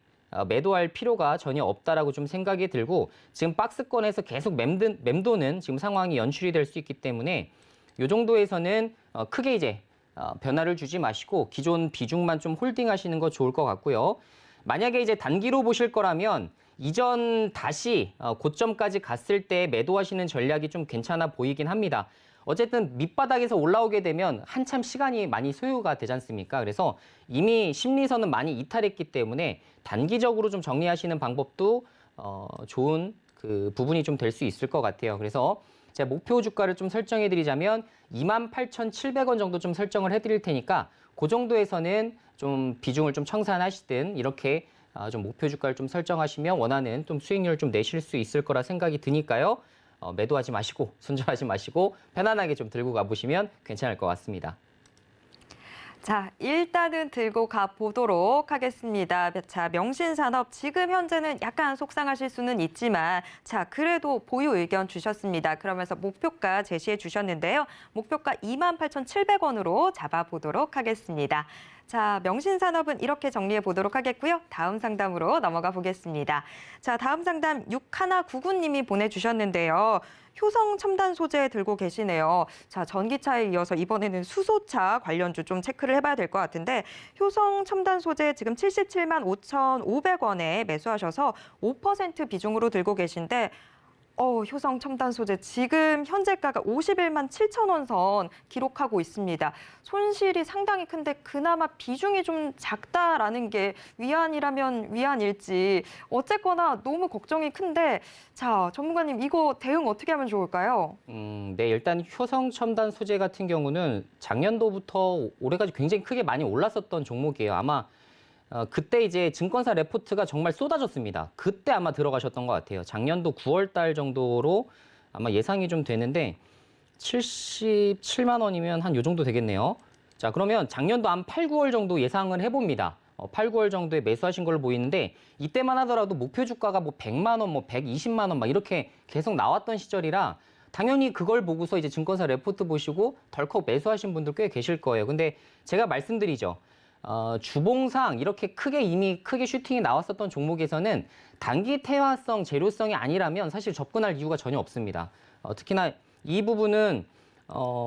매도할 필요가 전혀 없다라고 좀 생각이 들고 지금 박스권에서 계속 맴도는 지금 상황이 연출이 될 수 있기 때문에 이 정도에서는 크게 이제 변화를 주지 마시고 기존 비중만 좀 홀딩하시는 거 좋을 것 같고요. 만약에 이제 단기로 보실 거라면 이전 다시 고점까지 갔을 때 매도하시는 전략이 좀 괜찮아 보이긴 합니다. 어쨌든 밑바닥에서 올라오게 되면 한참 시간이 많이 소요가 되지 않습니까? 그래서 이미 심리선은 많이 이탈했기 때문에 단기적으로 좀 정리하시는 방법도 좋은 그 부분이 좀 될 수 있을 것 같아요. 그래서 제가 목표 주가를 좀 설정해 드리자면 28,700원 정도 좀 설정을 해 드릴 테니까 그 정도에서는 좀 비중을 좀 청산하시든 이렇게 좀 목표 주가를 좀 설정하시면 원하는 좀 수익률을 좀 내실 수 있을 거라 생각이 드니까요. 매도하지 마시고 손절하지 마시고 편안하게 좀 들고 가보시면 괜찮을 것 같습니다. 자, 일단은 들고 가보도록 하겠습니다. 자, 명신산업 지금 현재는 약간 속상하실 수는 있지만 자, 그래도 보유 의견 주셨습니다. 그러면서 목표가 제시해 주셨는데요. 목표가 28,700원으로 잡아보도록 하겠습니다. 자, 명신산업은 이렇게 정리해 보도록 하겠고요. 다음 상담으로 넘어가 보겠습니다. 자, 다음 상담 6199님이 보내주셨는데요. 효성 첨단 소재 들고 계시네요. 자, 전기차에 이어서 이번에는 수소차 관련주 좀 체크를 해봐야 될 것 같은데 효성 첨단 소재 지금 77만 5,500원에 매수하셔서 5% 비중으로 들고 계신데 효성 첨단 소재 지금 현재가가 51만 7천원 선 기록하고 있습니다. 손실이 상당히 큰데 그나마 비중이 좀 작다라는 게 위안이라면 위안일지 어쨌거나 너무 걱정이 큰데 자, 전문가님 이거 대응 어떻게 하면 좋을까요? 네, 일단 효성 첨단 소재 같은 경우는 작년도부터 올해까지 굉장히 크게 많이 올랐었던 종목이에요. 아마 그때 이제 증권사 레포트가 정말 쏟아졌습니다. 그때 아마 들어가셨던 것 같아요. 작년도 9월 달 정도로 아마 예상이 좀 되는데 77만 원이면 한 요 정도 되겠네요. 자, 그러면 작년도 한 8, 9월 정도 예상을 해봅니다. 8, 9월 정도에 매수하신 걸로 보이는데 이때만 하더라도 목표 주가가 뭐 100만 원, 뭐 120만 원 막 이렇게 계속 나왔던 시절이라 당연히 그걸 보고서 이제 증권사 레포트 보시고 덜컥 매수하신 분들 꽤 계실 거예요. 근데 제가 말씀드리죠. 주봉상 이렇게 이미 크게 슈팅이 나왔었던 종목에서는 단기 태화성, 재료성이 아니라면 사실 접근할 이유가 전혀 없습니다. 특히나 이 부분은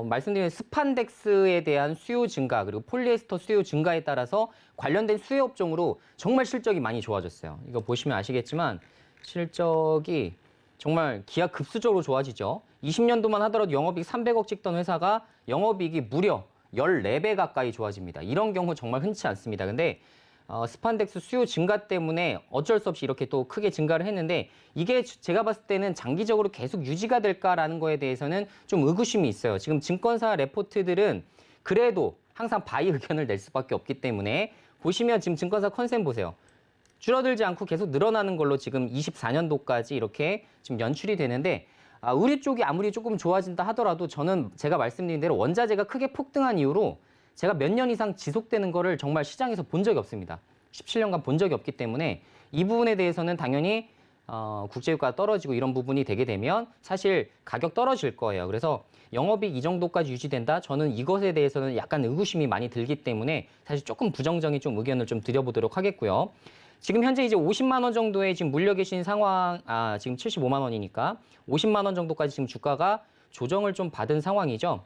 말씀드린 스판덱스에 대한 수요 증가 그리고 폴리에스터 수요 증가에 따라서 관련된 수요 업종으로 정말 실적이 많이 좋아졌어요. 이거 보시면 아시겠지만 실적이 정말 기하급수적으로 좋아지죠. 20년도만 하더라도 영업이익 300억 찍던 회사가 영업이익이 무려 14배 가까이 좋아집니다. 이런 경우 정말 흔치 않습니다. 근데 스판덱스 수요 증가 때문에 어쩔 수 없이 이렇게 또 크게 증가를 했는데 이게 제가 봤을 때는 장기적으로 계속 유지가 될까라는 거에 대해서는 좀 의구심이 있어요. 지금 증권사 레포트들은 그래도 항상 바이 의견을 낼 수밖에 없기 때문에 보시면 지금 증권사 컨센 보세요. 줄어들지 않고 계속 늘어나는 걸로 지금 24년도까지 이렇게 지금 연출이 되는데 우리 쪽이 아무리 조금 좋아진다 하더라도 저는 제가 말씀드린 대로 원자재가 크게 폭등한 이후로 제가 몇 년 이상 지속되는 거를 정말 시장에서 본 적이 없습니다. 17년간 본 적이 없기 때문에 이 부분에 대해서는 당연히 국제유가가 떨어지고 이런 부분이 되게 되면 사실 가격 떨어질 거예요. 그래서 영업이익 이 정도까지 유지된다? 저는 이것에 대해서는 약간 의구심이 많이 들기 때문에 사실 조금 부정적인 좀 의견을 좀 드려보도록 하겠고요. 지금 현재 이제 50만 원 정도에 지금 물려 계신 상황, 지금 75만 원이니까 50만 원 정도까지 지금 주가가 조정을 좀 받은 상황이죠.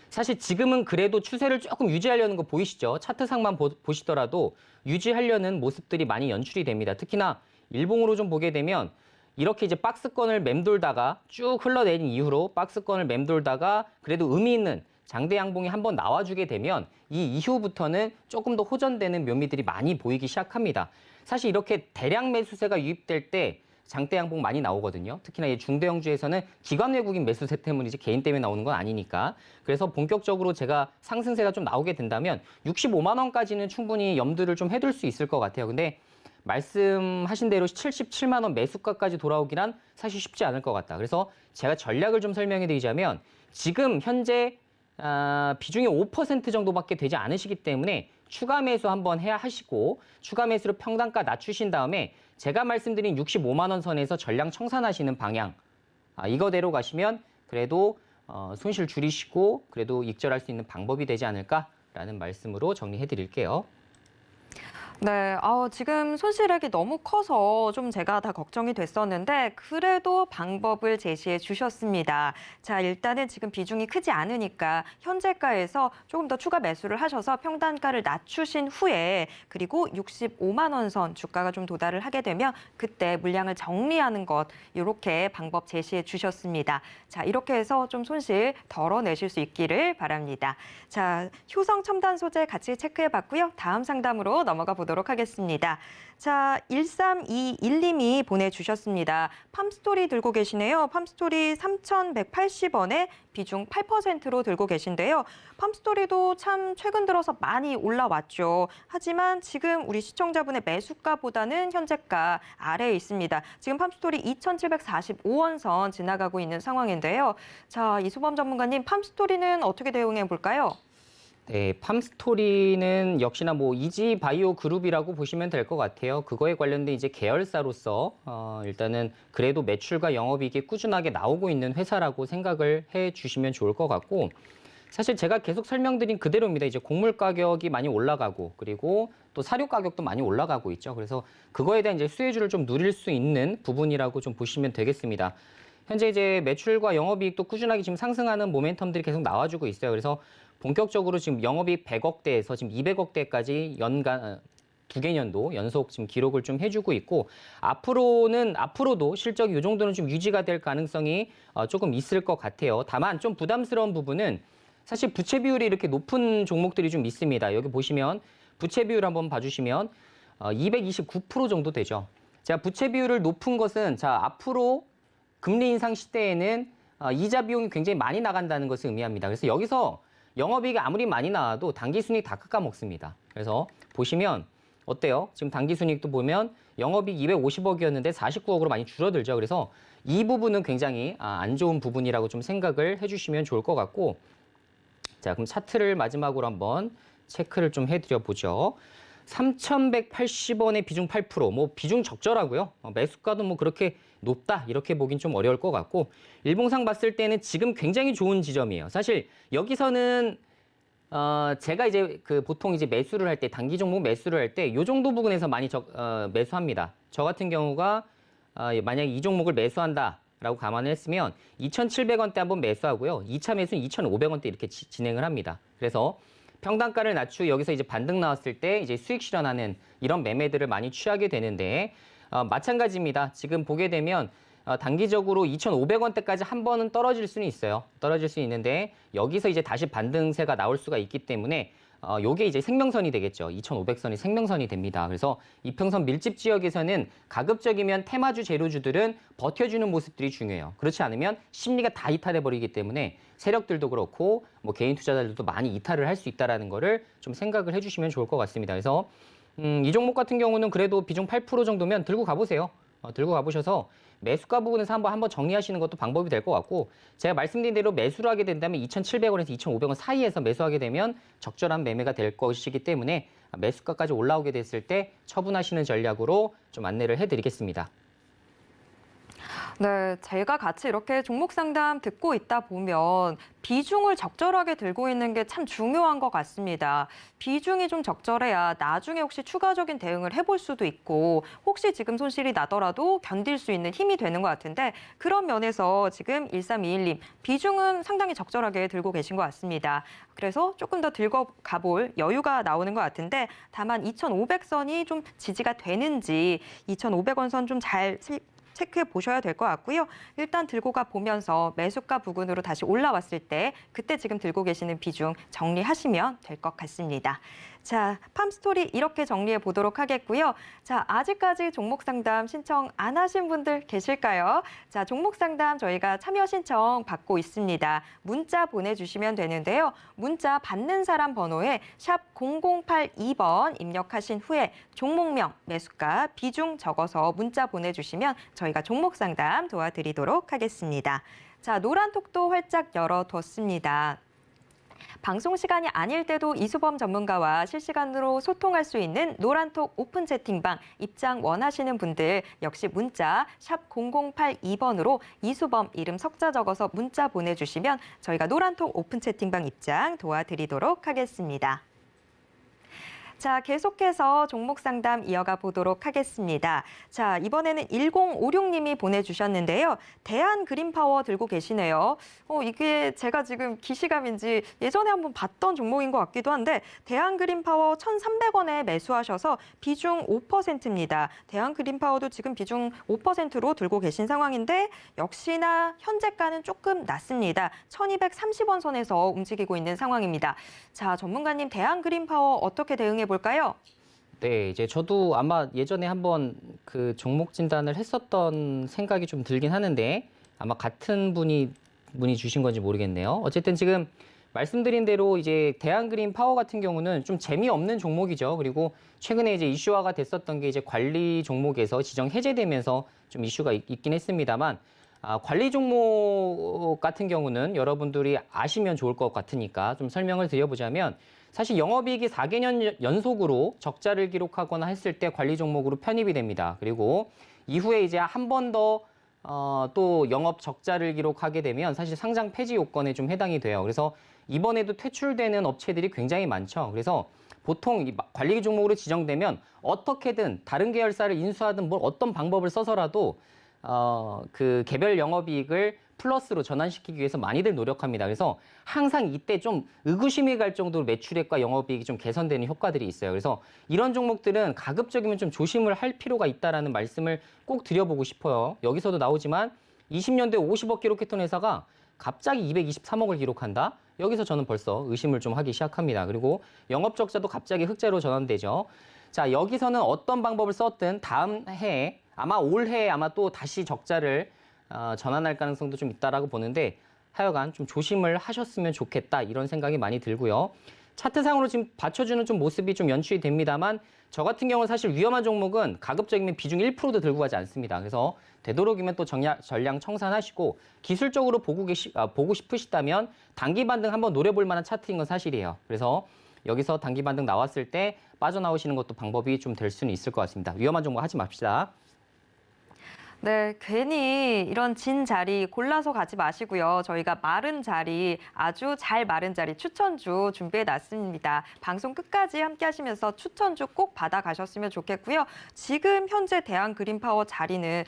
사실 지금은 그래도 추세를 조금 유지하려는 거 보이시죠? 차트상만 보시더라도 유지하려는 모습들이 많이 연출이 됩니다. 특히나 일봉으로 좀 보게 되면 이렇게 이제 박스권을 맴돌다가 쭉 흘러내린 이후로 박스권을 맴돌다가 그래도 의미 있는 장대 양봉이 한번 나와주게 되면 이 이후부터는 조금 더 호전되는 묘미들이 많이 보이기 시작합니다. 사실 이렇게 대량 매수세가 유입될 때 장대 양봉 많이 나오거든요. 특히나 이 중대형주에서는 기관 외국인 매수세 때문이지 개인 때문에 나오는 건 아니니까. 그래서 본격적으로 제가 상승세가 좀 나오게 된다면 65만 원까지는 충분히 염두를 좀 해둘 수 있을 것 같아요. 근데 말씀하신 대로 77만 원 매수가까지 돌아오기란 사실 쉽지 않을 것 같다. 그래서 제가 전략을 좀 설명해 드리자면 지금 현재 비중이 5% 정도밖에 되지 않으시기 때문에 추가 매수 한번 해야 하시고 추가 매수로 평단가 낮추신 다음에 제가 말씀드린 65만 원 선에서 전량 청산하시는 방향 이거대로 가시면 그래도 손실 줄이시고 그래도 익절할 수 있는 방법이 되지 않을까라는 말씀으로 정리해 드릴게요. 네, 지금 손실액이 너무 커서 좀 제가 다 걱정이 됐었는데 그래도 방법을 제시해 주셨습니다. 자, 일단은 지금 비중이 크지 않으니까 현재가에서 조금 더 추가 매수를 하셔서 평단가를 낮추신 후에 그리고 65만 원 선 주가가 좀 도달을 하게 되면 그때 물량을 정리하는 것 이렇게 방법 제시해 주셨습니다. 자, 이렇게 해서 좀 손실 덜어내실 수 있기를 바랍니다. 자, 효성 첨단 소재 같이 체크해 봤고요. 다음 상담으로 넘어가 보도록 하겠습니다. 자, 1321님이 보내주셨습니다. 팜스토리 들고 계시네요. 팜스토리 3,180원에 비중 8%로 들고 계신데요. 팜스토리도 참 최근 들어서 많이 올라왔죠. 하지만 지금 우리 시청자분의 매수가보다는 현재가 아래에 있습니다. 지금 팜스토리 2,745원 선 지나가고 있는 상황인데요. 자, 이수범 전문가님, 팜스토리는 어떻게 대응해 볼까요? 네, 팜스토리는 역시나 뭐 이지바이오 그룹이라고 보시면 될 것 같아요. 그거에 관련된 이제 계열사로서 일단은 그래도 매출과 영업이익이 꾸준하게 나오고 있는 회사라고 생각을 해 주시면 좋을 것 같고 사실 제가 계속 설명드린 그대로입니다. 이제 곡물 가격이 많이 올라가고 그리고 또 사료 가격도 많이 올라가고 있죠. 그래서 그거에 대한 이제 수혜주를 좀 누릴 수 있는 부분이라고 좀 보시면 되겠습니다. 현재 이제 매출과 영업이익도 꾸준하게 지금 상승하는 모멘텀들이 계속 나와주고 있어요. 그래서 본격적으로 지금 영업이익 100억대에서 지금 200억대까지 연간 두 개년도 연속 지금 기록을 좀 해주고 있고 앞으로도 실적이 이 정도는 좀 유지가 될 가능성이 조금 있을 것 같아요. 다만 좀 부담스러운 부분은 사실 부채 비율이 이렇게 높은 종목들이 좀 있습니다. 여기 보시면 부채 비율 한번 봐주시면 229% 정도 되죠. 자, 부채 비율을 높은 것은 자 앞으로 금리 인상 시대에는 이자 비용이 굉장히 많이 나간다는 것을 의미합니다. 그래서 여기서 영업이익이 아무리 많이 나와도 당기순이익 다 깎아먹습니다. 그래서 보시면 어때요? 지금 당기순이익도 보면 영업이익 250억이었는데 49억으로 많이 줄어들죠. 그래서 이 부분은 굉장히 안 좋은 부분이라고 좀 생각을 해주시면 좋을 것 같고 자, 그럼 차트를 마지막으로 한번 체크를 좀 해드려 보죠. 3,180원의 비중 8%, 뭐 비중 적절하고요. 매수가도 뭐 그렇게 높다 이렇게 보긴 좀 어려울 것 같고 일봉상 봤을 때는 지금 굉장히 좋은 지점이에요. 사실 여기서는 제가 이제 보통 이제 매수를 할 때 단기 종목 매수를 할 때 이 정도 부분에서 많이 매수합니다. 저 같은 경우가 만약 이 종목을 매수한다라고 감안을 했으면 2,700원대 한번 매수하고요. 2차 매수는 2,500원대 이렇게 진행을 합니다. 그래서 평단가를 낮추고 여기서 이제 반등 나왔을 때 이제 수익 실현하는 이런 매매들을 많이 취하게 되는데 마찬가지입니다. 지금 보게 되면 단기적으로 2,500원대까지 한 번은 떨어질 수는 있어요. 떨어질 수 있는데 여기서 이제 다시 반등세가 나올 수가 있기 때문에 요게 이제 생명선이 되겠죠. 2,500선이 생명선이 됩니다. 그래서 이평선 밀집 지역에서는 가급적이면 테마주 재료주들은 버텨주는 모습들이 중요해요. 그렇지 않으면 심리가 다 이탈해 버리기 때문에 세력들도 그렇고 뭐 개인 투자자들도 많이 이탈을 할 수 있다라는 거를 좀 생각을 해주시면 좋을 것 같습니다. 그래서 이 종목 같은 경우는 그래도 비중 8% 정도면 들고 가보세요. 들고 가보셔서 매수가 부분에서 한번 정리하시는 것도 방법이 될 것 같고 제가 말씀드린 대로 매수를 하게 된다면 2,700원에서 2,500원 사이에서 매수하게 되면 적절한 매매가 될 것이기 때문에 매수가까지 올라오게 됐을 때 처분하시는 전략으로 좀 안내를 해드리겠습니다. 네, 제가 같이 이렇게 종목 상담 듣고 있다 보면 비중을 적절하게 들고 있는 게 참 중요한 것 같습니다. 비중이 좀 적절해야 나중에 혹시 추가적인 대응을 해볼 수도 있고 혹시 지금 손실이 나더라도 견딜 수 있는 힘이 되는 것 같은데 그런 면에서 지금 1321님 비중은 상당히 적절하게 들고 계신 것 같습니다. 그래서 조금 더 들고 가볼 여유가 나오는 것 같은데 다만 2,500선이 좀 지지가 되는지 2,500원 선 좀 잘 체크해 보셔야 될 것 같고요. 일단 들고 가 보면서 매수가 부근으로 다시 올라왔을 때 그때 지금 들고 계시는 비중 정리하시면 될 것 같습니다. 자, 팜스토리 이렇게 정리해 보도록 하겠고요. 자, 아직까지 종목 상담 신청 안 하신 분들 계실까요? 자, 종목 상담 저희가 참여 신청 받고 있습니다. 문자 보내주시면 되는데요. 문자 받는 사람 번호에 샵 0082번 입력하신 후에 종목명, 매수가, 비중 적어서 문자 보내주시면 저희가 종목 상담 도와드리도록 하겠습니다. 자, 노란톡도 활짝 열어뒀습니다. 방송 시간이 아닐 때도 이수범 전문가와 실시간으로 소통할 수 있는 노란톡 오픈 채팅방 입장 원하시는 분들 역시 문자 샵 0082번으로 이수범 이름 석자 적어서 문자 보내주시면 저희가 노란톡 오픈 채팅방 입장 도와드리도록 하겠습니다. 자, 계속해서 종목 상담 이어가 보도록 하겠습니다. 자, 이번에는 1056님이 보내주셨는데요. 대한 그린파워 들고 계시네요. 이게 제가 지금 기시감인지 예전에 한번 봤던 종목인 것 같기도 한데 대한 그린파워 1,300원에 매수하셔서 비중 5%입니다. 대한 그린파워도 지금 비중 5%로 들고 계신 상황인데 역시나 현재가는 조금 낮습니다. 1,230원 선에서 움직이고 있는 상황입니다. 자, 전문가님 대한 그린파워 어떻게 대응해 볼까요? 네, 이제 저도 아마 예전에 한번 그 종목 진단을 했었던 생각이 좀 들긴 하는데 아마 같은 분이 주신 건지 모르겠네요. 어쨌든 지금 말씀드린 대로 이제 대한그린 파워 같은 경우는 좀 재미없는 종목이죠. 그리고 최근에 이제 이슈화가 됐었던 게 이제 관리 종목에서 지정 해제되면서 좀 이슈가 있긴 했습니다만 관리 종목 같은 경우는 여러분들이 아시면 좋을 것 같으니까 좀 설명을 드려보자면 사실 영업이익이 4개년 연속으로 적자를 기록하거나 했을 때 관리 종목으로 편입이 됩니다. 그리고 이후에 이제 한 번 더 또 영업 적자를 기록하게 되면 사실 상장 폐지 요건에 좀 해당이 돼요. 그래서 이번에도 퇴출되는 업체들이 굉장히 많죠. 그래서 보통 이 관리 종목으로 지정되면 어떻게든 다른 계열사를 인수하든 뭘 어떤 방법을 써서라도 그 개별 영업이익을 플러스로 전환시키기 위해서 많이들 노력합니다. 그래서 항상 이때 좀 의구심이 갈 정도로 매출액과 영업이익이 좀 개선되는 효과들이 있어요. 그래서 이런 종목들은 가급적이면 좀 조심을 할 필요가 있다라는 말씀을 꼭 드려보고 싶어요. 여기서도 나오지만 20년도에 50억 기록했던 회사가 갑자기 223억을 기록한다? 여기서 저는 벌써 의심을 좀 하기 시작합니다. 그리고 영업 적자도 갑자기 흑자로 전환되죠. 자, 여기서는 어떤 방법을 썼든 다음 해에 아마 올해에 아마 또 다시 적자를 전환할 가능성도 좀 있다라고 보는데 하여간 좀 조심을 하셨으면 좋겠다 이런 생각이 많이 들고요. 차트상으로 지금 받쳐주는 좀 모습이 좀 연출이 됩니다만 저 같은 경우는 사실 위험한 종목은 가급적이면 비중 1%도 들고 가지 않습니다. 그래서 되도록이면 또 전량 청산하시고 기술적으로 보고 싶으시다면 단기 반등 한번 노려볼 만한 차트인 건 사실이에요. 그래서 여기서 단기 반등 나왔을 때 빠져나오시는 것도 방법이 좀 될 수는 있을 것 같습니다. 위험한 종목 하지 맙시다. 네, 괜히 이런 진 자리 골라서 가지 마시고요. 저희가 마른 자리, 아주 잘 마른 자리 추천주 준비해 놨습니다. 방송 끝까지 함께 하시면서 추천주 꼭 받아가셨으면 좋겠고요. 지금 현재 대한그린파워 자리는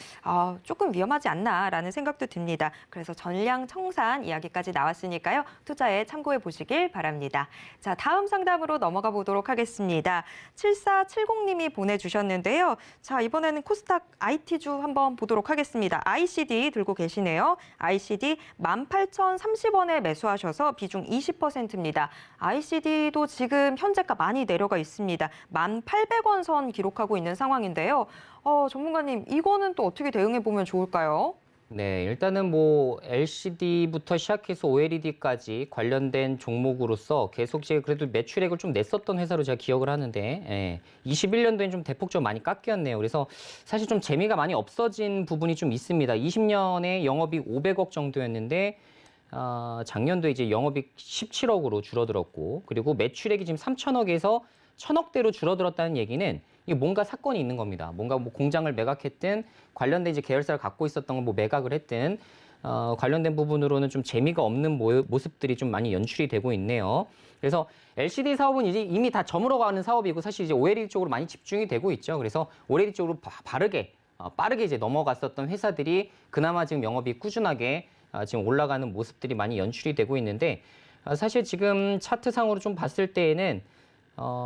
조금 위험하지 않나라는 생각도 듭니다. 그래서 전량 청산 이야기까지 나왔으니까요. 투자에 참고해 보시길 바랍니다. 자, 다음 상담으로 넘어가 보도록 하겠습니다. 7470님이 보내주셨는데요. 자, 이번에는 코스닥 IT주 한번 보도록 하겠습니다. ICD 들고 계시네요. ICD 18,030원에 매수하셔서 비중 20%입니다. ICD도 지금 현재가 많이 내려가 있습니다. 1,800원 선 기록하고 있는 상황인데요. 전문가님, 이거는 또 어떻게 대응해 보면 좋을까요? 네, 일단은 뭐 LCD부터 시작해서 OLED까지 관련된 종목으로서 계속 제가 그래도 매출액을 좀 냈었던 회사로 제가 기억을 하는데 21년도엔 좀 대폭적으로 많이 깎였네요. 그래서 사실 좀 재미가 많이 없어진 부분이 좀 있습니다. 20년에 영업이익 500억 정도였는데 작년도에 이제 영업이익 17억으로 줄어들었고 그리고 매출액이 지금 3천억에서 1,000억대로 줄어들었다는 얘기는 이게 뭔가 사건이 있는 겁니다. 뭔가 뭐 공장을 매각했든 관련된 이제 계열사를 갖고 있었던 걸 뭐 매각을 했든 관련된 부분으로는 좀 재미가 없는 모습들이 좀 많이 연출이 되고 있네요. 그래서 LCD 사업은 이제 이미 다 저물어가는 사업이고 사실 이제 OLED 쪽으로 많이 집중이 되고 있죠. 그래서 OLED 쪽으로 빠르게 이제 넘어갔었던 회사들이 그나마 지금 영업이 꾸준하게 지금 올라가는 모습들이 많이 연출이 되고 있는데 사실 지금 차트상으로 좀 봤을 때에는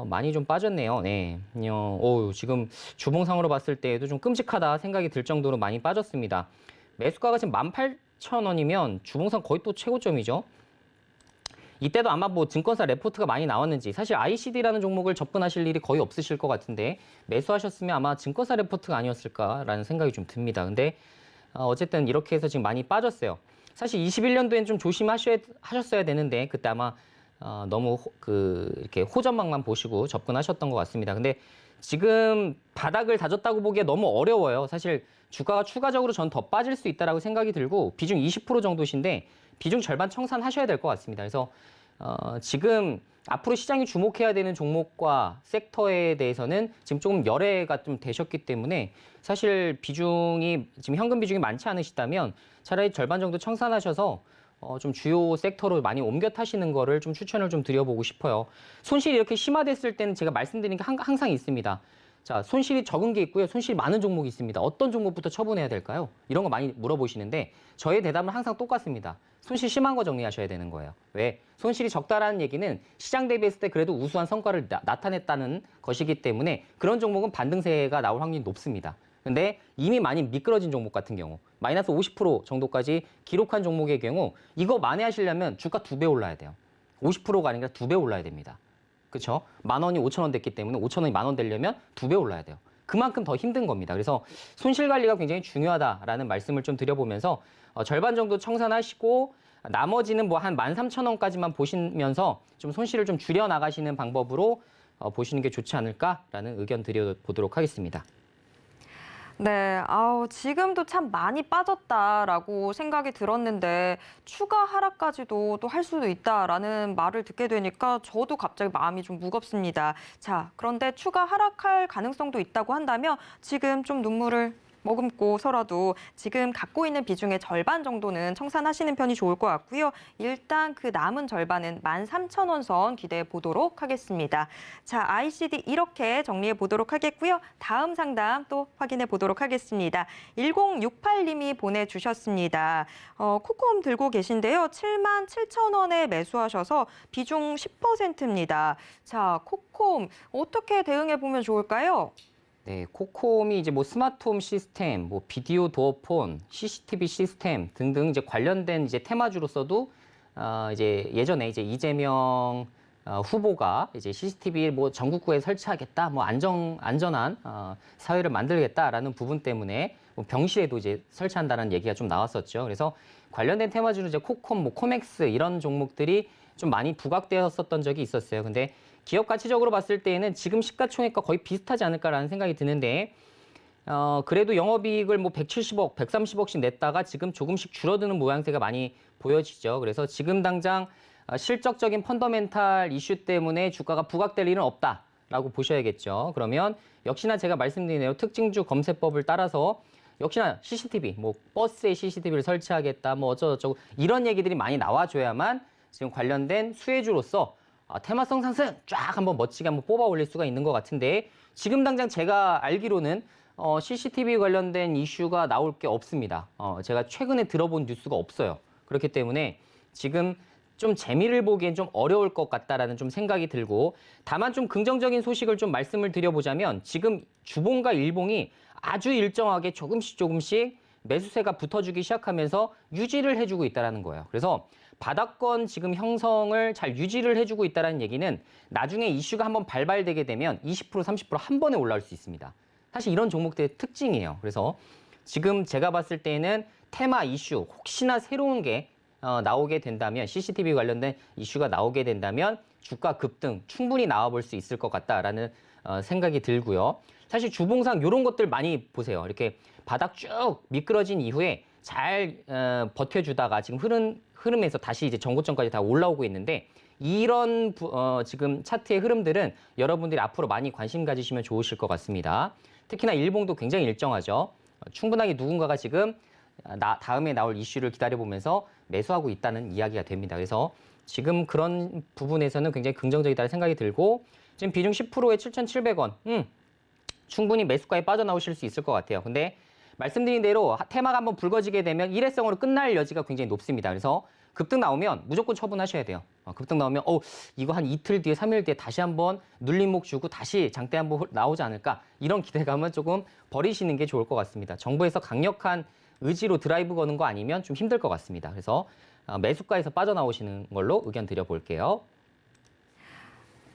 많이 좀 빠졌네요. 네. 지금 주봉상으로 봤을 때에도 좀 끔찍하다 생각이 들 정도로 많이 빠졌습니다. 매수가가 지금 18,000원이면 주봉상 거의 또 최고점이죠. 이때도 아마 뭐 증권사 레포트가 많이 나왔는지 사실 ICD라는 종목을 접근하실 일이 거의 없으실 것 같은데 매수하셨으면 아마 증권사 레포트가 아니었을까라는 생각이 좀 듭니다. 근데 어쨌든 이렇게 해서 지금 많이 빠졌어요. 사실 21년도엔 좀 조심하셨어야 되는데 그때 아마 너무 이렇게 호전망만 보시고 접근하셨던 것 같습니다. 근데 지금 바닥을 다졌다고 보기에 너무 어려워요. 사실 주가가 추가적으로 전 더 빠질 수 있다라고 생각이 들고 비중 20% 정도신데 비중 절반 청산하셔야 될 것 같습니다. 그래서 지금 앞으로 시장이 주목해야 되는 종목과 섹터에 대해서는 지금 조금 열애가 좀 되셨기 때문에 사실 비중이 지금 현금 비중이 많지 않으시다면 차라리 절반 정도 청산하셔서 좀 주요 섹터로 많이 옮겨 타시는 거를 좀 추천을 좀 드려보고 싶어요. 손실이 이렇게 심화됐을 때는 제가 말씀드린 게 항상 있습니다. 자, 손실이 적은 게 있고요. 손실이 많은 종목이 있습니다. 어떤 종목부터 처분해야 될까요? 이런 거 많이 물어보시는데 저의 대답은 항상 똑같습니다. 손실 심한 거 정리하셔야 되는 거예요. 왜? 손실이 적다라는 얘기는 시장 대비했을 때 그래도 우수한 성과를 나타냈다는 것이기 때문에 그런 종목은 반등세가 나올 확률이 높습니다. 근데 이미 많이 미끄러진 종목 같은 경우 마이너스 50% 정도까지 기록한 종목의 경우 이거 만회하시려면 주가 2배 올라야 돼요. 50%가 아니라 2배 올라야 됩니다. 그렇죠? 10,000원이 5,000원 됐기 때문에 5,000원이 10,000원 되려면 2배 올라야 돼요. 그만큼 더 힘든 겁니다. 그래서 손실 관리가 굉장히 중요하다라는 말씀을 좀 드려보면서 절반 정도 청산하시고 나머지는 뭐 한 13,000원까지만 보시면서 좀 손실을 좀 줄여 나가시는 방법으로 보시는 게 좋지 않을까라는 의견 드려보도록 하겠습니다. 네, 지금도 참 많이 빠졌다라고 생각이 들었는데 추가 하락까지도 또 할 수도 있다라는 말을 듣게 되니까 저도 갑자기 마음이 좀 무겁습니다. 자, 그런데 추가 하락할 가능성도 있다고 한다면 지금 좀 눈물을 머금고서라도 지금 갖고 있는 비중의 절반 정도는 청산하시는 편이 좋을 것 같고요. 일단 그 남은 절반은 13,000원 선 기대해 보도록 하겠습니다. 자, ICD 이렇게 정리해 보도록 하겠고요. 다음 상담 또 확인해 보도록 하겠습니다. 1068님이 보내주셨습니다. 코콤 들고 계신데요. 77,000원에 매수하셔서 비중 10%입니다. 자, 코콤 어떻게 대응해 보면 좋을까요? 네, 코콤이 이제 뭐 스마트홈 시스템, 뭐 비디오 도어폰, CCTV 시스템 등등 이제 관련된 이제 테마주로서도 이제 예전에 이제 이재명 후보가 이제 CCTV 뭐 전국구에 설치하겠다, 뭐 안전한 사회를 만들겠다라는 부분 때문에 뭐 병실에도 이제 설치한다는 얘기가 좀 나왔었죠. 그래서 관련된 테마주로 이제 코콤, 뭐 코맥스 이런 종목들이 좀 많이 부각되었었던 적이 있었어요. 근데 기업 가치적으로 봤을 때에는 지금 시가총액과 거의 비슷하지 않을까라는 생각이 드는데 그래도 영업이익을 뭐 170억, 130억씩 냈다가 지금 조금씩 줄어드는 모양새가 많이 보여지죠. 그래서 지금 당장 실적적인 펀더멘탈 이슈 때문에 주가가 부각될 일은 없다라고 보셔야겠죠. 그러면 역시나 제가 말씀드린 대로 특징주 검색법을 따라서 역시나 CCTV, 뭐 버스에 CCTV를 설치하겠다, 뭐 어쩌고저쩌고 이런 얘기들이 많이 나와줘야만 지금 관련된 수혜주로서 테마성 상승 쫙 한번 멋지게 한번 뽑아 올릴 수가 있는 것 같은데 지금 당장 제가 알기로는 CCTV 관련된 이슈가 나올 게 없습니다. 제가 최근에 들어본 뉴스가 없어요. 그렇기 때문에 지금 좀 재미를 보기엔 좀 어려울 것 같다라는 좀 생각이 들고 다만 좀 긍정적인 소식을 좀 말씀을 드려보자면 지금 주봉과 일봉이 아주 일정하게 조금씩 매수세가 붙어주기 시작하면서 유지를 해주고 있다는 거예요. 그래서 바닥권 지금 형성을 잘 유지를 해주고 있다는 얘기는 나중에 이슈가 한번 발발되게 되면 20%, 30% 한 번에 올라올 수 있습니다. 사실 이런 종목들의 특징이에요. 그래서 지금 제가 봤을 때는 테마 이슈 혹시나 새로운 게 나오게 된다면 CCTV 관련된 이슈가 나오게 된다면 주가 급등 충분히 나와볼 수 있을 것 같다라는 생각이 들고요. 사실 주봉상 이런 것들 많이 보세요. 이렇게 바닥 쭉 미끄러진 이후에 잘 버텨주다가 지금 흐름에서 다시 이제 전고점까지 다 올라오고 있는데 이런 지금 차트의 흐름들은 여러분들이 앞으로 많이 관심 가지시면 좋으실 것 같습니다. 특히나 일봉도 굉장히 일정하죠. 충분하게 누군가가 지금 다음에 나올 이슈를 기다려보면서 매수하고 있다는 이야기가 됩니다. 그래서 지금 그런 부분에서는 굉장히 긍정적이다는 생각이 들고 지금 비중 10%에 7,700원. 충분히 매수가에 빠져나오실 수 있을 것 같아요. 근데 말씀드린 대로 테마가 한번 불거지게 되면 일회성으로 끝날 여지가 굉장히 높습니다. 그래서 급등 나오면 무조건 처분하셔야 돼요. 급등 나오면 이거 한 이틀 뒤에 3일 뒤에 다시 한번 눌림목 주고 다시 장대 한번 나오지 않을까 이런 기대감은 조금 버리시는 게 좋을 것 같습니다. 정부에서 강력한 의지로 드라이브 거는 거 아니면 좀 힘들 것 같습니다. 그래서 매수가에서 빠져나오시는 걸로 의견 드려볼게요.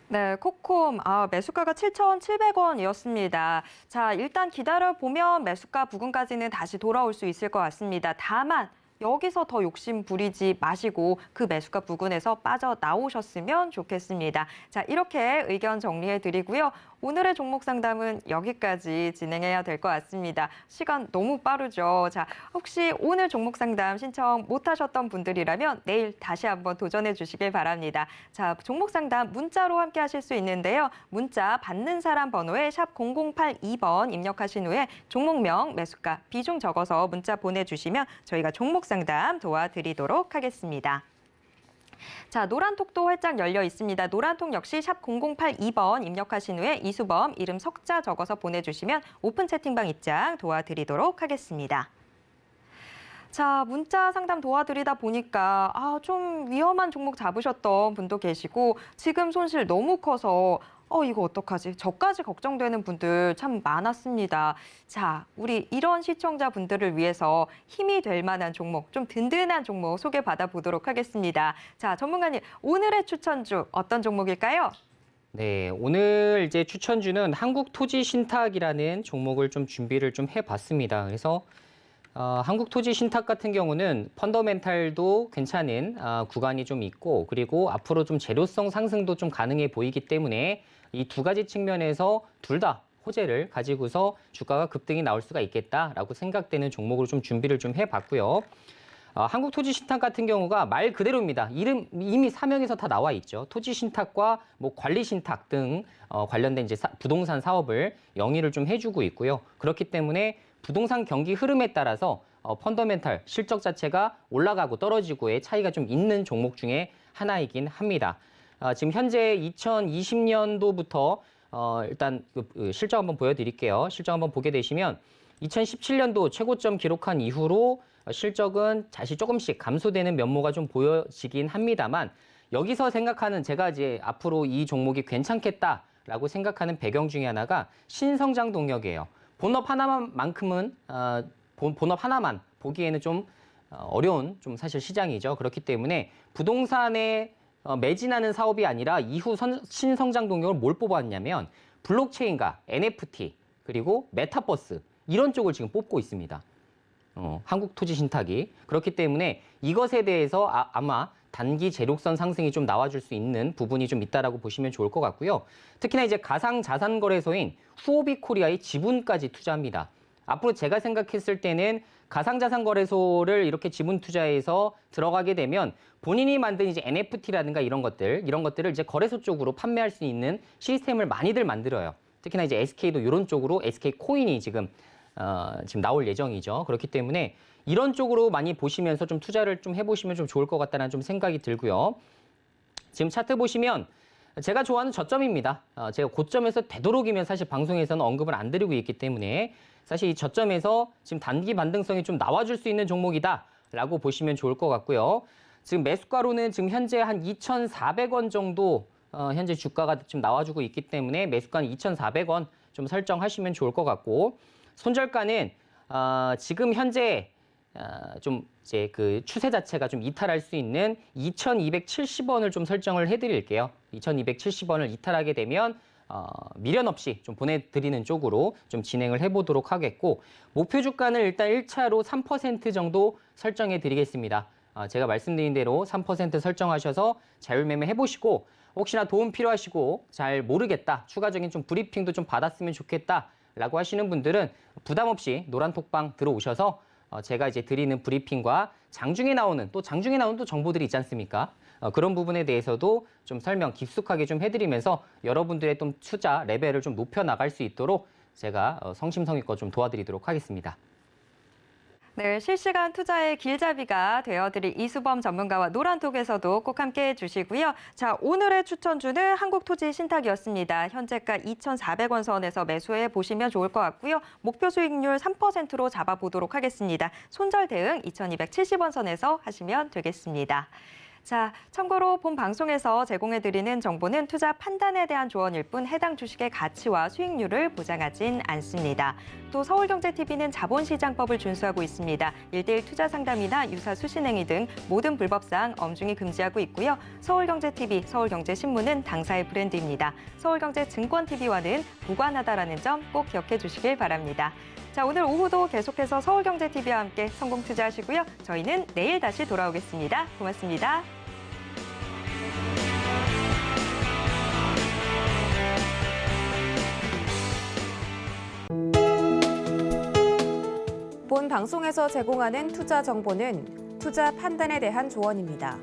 네, 코콤 매수가가 7,700원이었습니다. 자, 일단 기다려보면 매수가 부근까지는 다시 돌아올 수 있을 것 같습니다. 다만 여기서 더 욕심 부리지 마시고 그 매수가 부근에서 빠져나오셨으면 좋겠습니다. 자, 이렇게 의견 정리해드리고요. 오늘의 종목 상담은 여기까지 진행해야 될 것 같습니다. 시간 너무 빠르죠. 자, 혹시 오늘 종목 상담 신청 못하셨던 분들이라면 내일 다시 한번 도전해 주시길 바랍니다. 자, 종목 상담 문자로 함께 하실 수 있는데요. 문자 받는 사람 번호에 샵 0082번 입력하신 후에 종목명, 매수가, 비중 적어서 문자 보내주시면 저희가 종목 상담 도와드리도록 하겠습니다. 자, 노란톡도 활짝 열려 있습니다. 노란톡 역시 샵 0082번 입력하신 후에 이수범, 이름 석자 적어서 보내주시면 오픈 채팅방 입장 도와드리도록 하겠습니다. 자, 문자 상담 도와드리다 보니까 좀 위험한 종목 잡으셨던 분도 계시고 지금 손실 너무 커서 이거 어떡하지? 저까지 걱정되는 분들 참 많았습니다. 자, 우리 이런 시청자분들을 위해서 힘이 될 만한 종목, 좀 든든한 종목 소개받아 보도록 하겠습니다. 자, 전문가님, 오늘의 추천주 어떤 종목일까요? 네, 오늘 이제 추천주는 한국토지신탁이라는 종목을 좀 준비를 좀 해봤습니다. 그래서 한국토지신탁 같은 경우는 펀더멘탈도 괜찮은 구간이 좀 있고 그리고 앞으로 좀 재료성 상승도 좀 가능해 보이기 때문에 이 두 가지 측면에서 둘 다 호재를 가지고서 주가가 급등이 나올 수가 있겠다라고 생각되는 종목으로 좀 준비를 좀 해봤고요. 한국토지신탁 같은 경우가 말 그대로입니다. 이름 이미 사명에서 다 나와 있죠. 토지신탁과 뭐 관리신탁 등 관련된 이제 부동산 사업을 영위를 좀 해주고 있고요. 그렇기 때문에 부동산 경기 흐름에 따라서 펀더멘탈 실적 자체가 올라가고 떨어지고의 차이가 좀 있는 종목 중에 하나이긴 합니다. 지금 현재 2020년도부터 일단 실적 한번 보여드릴게요. 실적 한번 보게 되시면 2017년도 최고점 기록한 이후로 실적은 다시 조금씩 감소되는 면모가 좀 보여지긴 합니다만 여기서 생각하는 제가 이제 앞으로 이 종목이 괜찮겠다라고 생각하는 배경 중에 하나가 신성장 동력이에요. 본업 하나만큼은 본업 하나만 보기에는 좀 어려운 좀 사실 시장이죠. 그렇기 때문에 부동산에 매진하는 사업이 아니라 이후 신성장 동력을 뭘 뽑았냐면 블록체인과 NFT 그리고 메타버스 이런 쪽을 지금 뽑고 있습니다. 한국토지신탁이 그렇기 때문에 이것에 대해서 아마 단기 재료성 상승이 좀 나와줄 수 있는 부분이 좀 있다라고 보시면 좋을 것 같고요. 특히나 이제 가상자산거래소인 후오비코리아의 지분까지 투자합니다. 앞으로 제가 생각했을 때는 가상자산거래소를 이렇게 지분 투자해서 들어가게 되면 본인이 만든 이제 NFT라든가 이런 것들을 이제 거래소 쪽으로 판매할 수 있는 시스템을 많이들 만들어요. 특히나 이제 SK도 이런 쪽으로 SK 코인이 지금 나올 예정이죠. 그렇기 때문에 이런 쪽으로 많이 보시면서 좀 투자를 좀 해보시면 좀 좋을 것 같다는 좀 생각이 들고요. 지금 차트 보시면 제가 좋아하는 저점입니다. 제가 고점에서 되도록이면 사실 방송에서는 언급을 안 드리고 있기 때문에 사실 이 저점에서 지금 단기 반등성이 좀 나와줄 수 있는 종목이다라고 보시면 좋을 것 같고요. 지금 매수가로는 지금 현재 한 2,400원 정도 현재 주가가 지금 나와주고 있기 때문에 매수가는 2,400원 좀 설정하시면 좋을 것 같고 손절가는 지금 현재 좀 이제 그 추세 자체가 좀 이탈할 수 있는 2,270원을 좀 설정을 해드릴게요. 2,270원을 이탈하게 되면 미련 없이 좀 보내드리는 쪽으로 좀 진행을 해보도록 하겠고 목표 주가는 일단 1차로 3% 정도 설정해 드리겠습니다. 제가 말씀드린 대로 3% 설정하셔서 자율매매 해보시고 혹시나 도움 필요하시고 잘 모르겠다, 추가적인 좀 브리핑도 좀 받았으면 좋겠다라고 하시는 분들은 부담 없이 노란톡방 들어오셔서 제가 이제 드리는 브리핑과 장중에 나오는 또 정보들이 있지 않습니까? 그런 부분에 대해서도 좀 설명 깊숙하게 좀 해드리면서 여러분들의 좀 투자 레벨을 좀 높여 나갈 수 있도록 제가 성심성의껏 좀 도와드리도록 하겠습니다. 네, 실시간 투자의 길잡이가 되어드릴 이수범 전문가와 노란톡에서도 꼭 함께해 주시고요. 자, 오늘의 추천주는 한국토지신탁이었습니다. 현재가 2,400원 선에서 매수해 보시면 좋을 것 같고요. 목표 수익률 3%로 잡아보도록 하겠습니다. 손절 대응 2,270원 선에서 하시면 되겠습니다. 자, 참고로 본 방송에서 제공해드리는 정보는 투자 판단에 대한 조언일 뿐 해당 주식의 가치와 수익률을 보장하진 않습니다. 또 서울경제TV는 자본시장법을 준수하고 있습니다. 1:1 투자 상담이나 유사 수신행위 등 모든 불법사항 엄중히 금지하고 있고요. 서울경제TV, 서울경제신문은 당사의 브랜드입니다. 서울경제증권TV와는 무관하다라는 점 꼭 기억해 주시길 바랍니다. 자, 오늘 오후도 계속해서 서울경제TV와 함께 성공 투자하시고요. 저희는 내일 다시 돌아오겠습니다. 고맙습니다. 본 방송에서 제공하는 투자 정보는 투자 판단에 대한 조언입니다.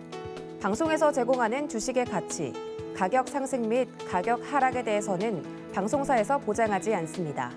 방송에서 제공하는 주식의 가치, 가격 상승 및 가격 하락에 대해서는 방송사에서 보장하지 않습니다.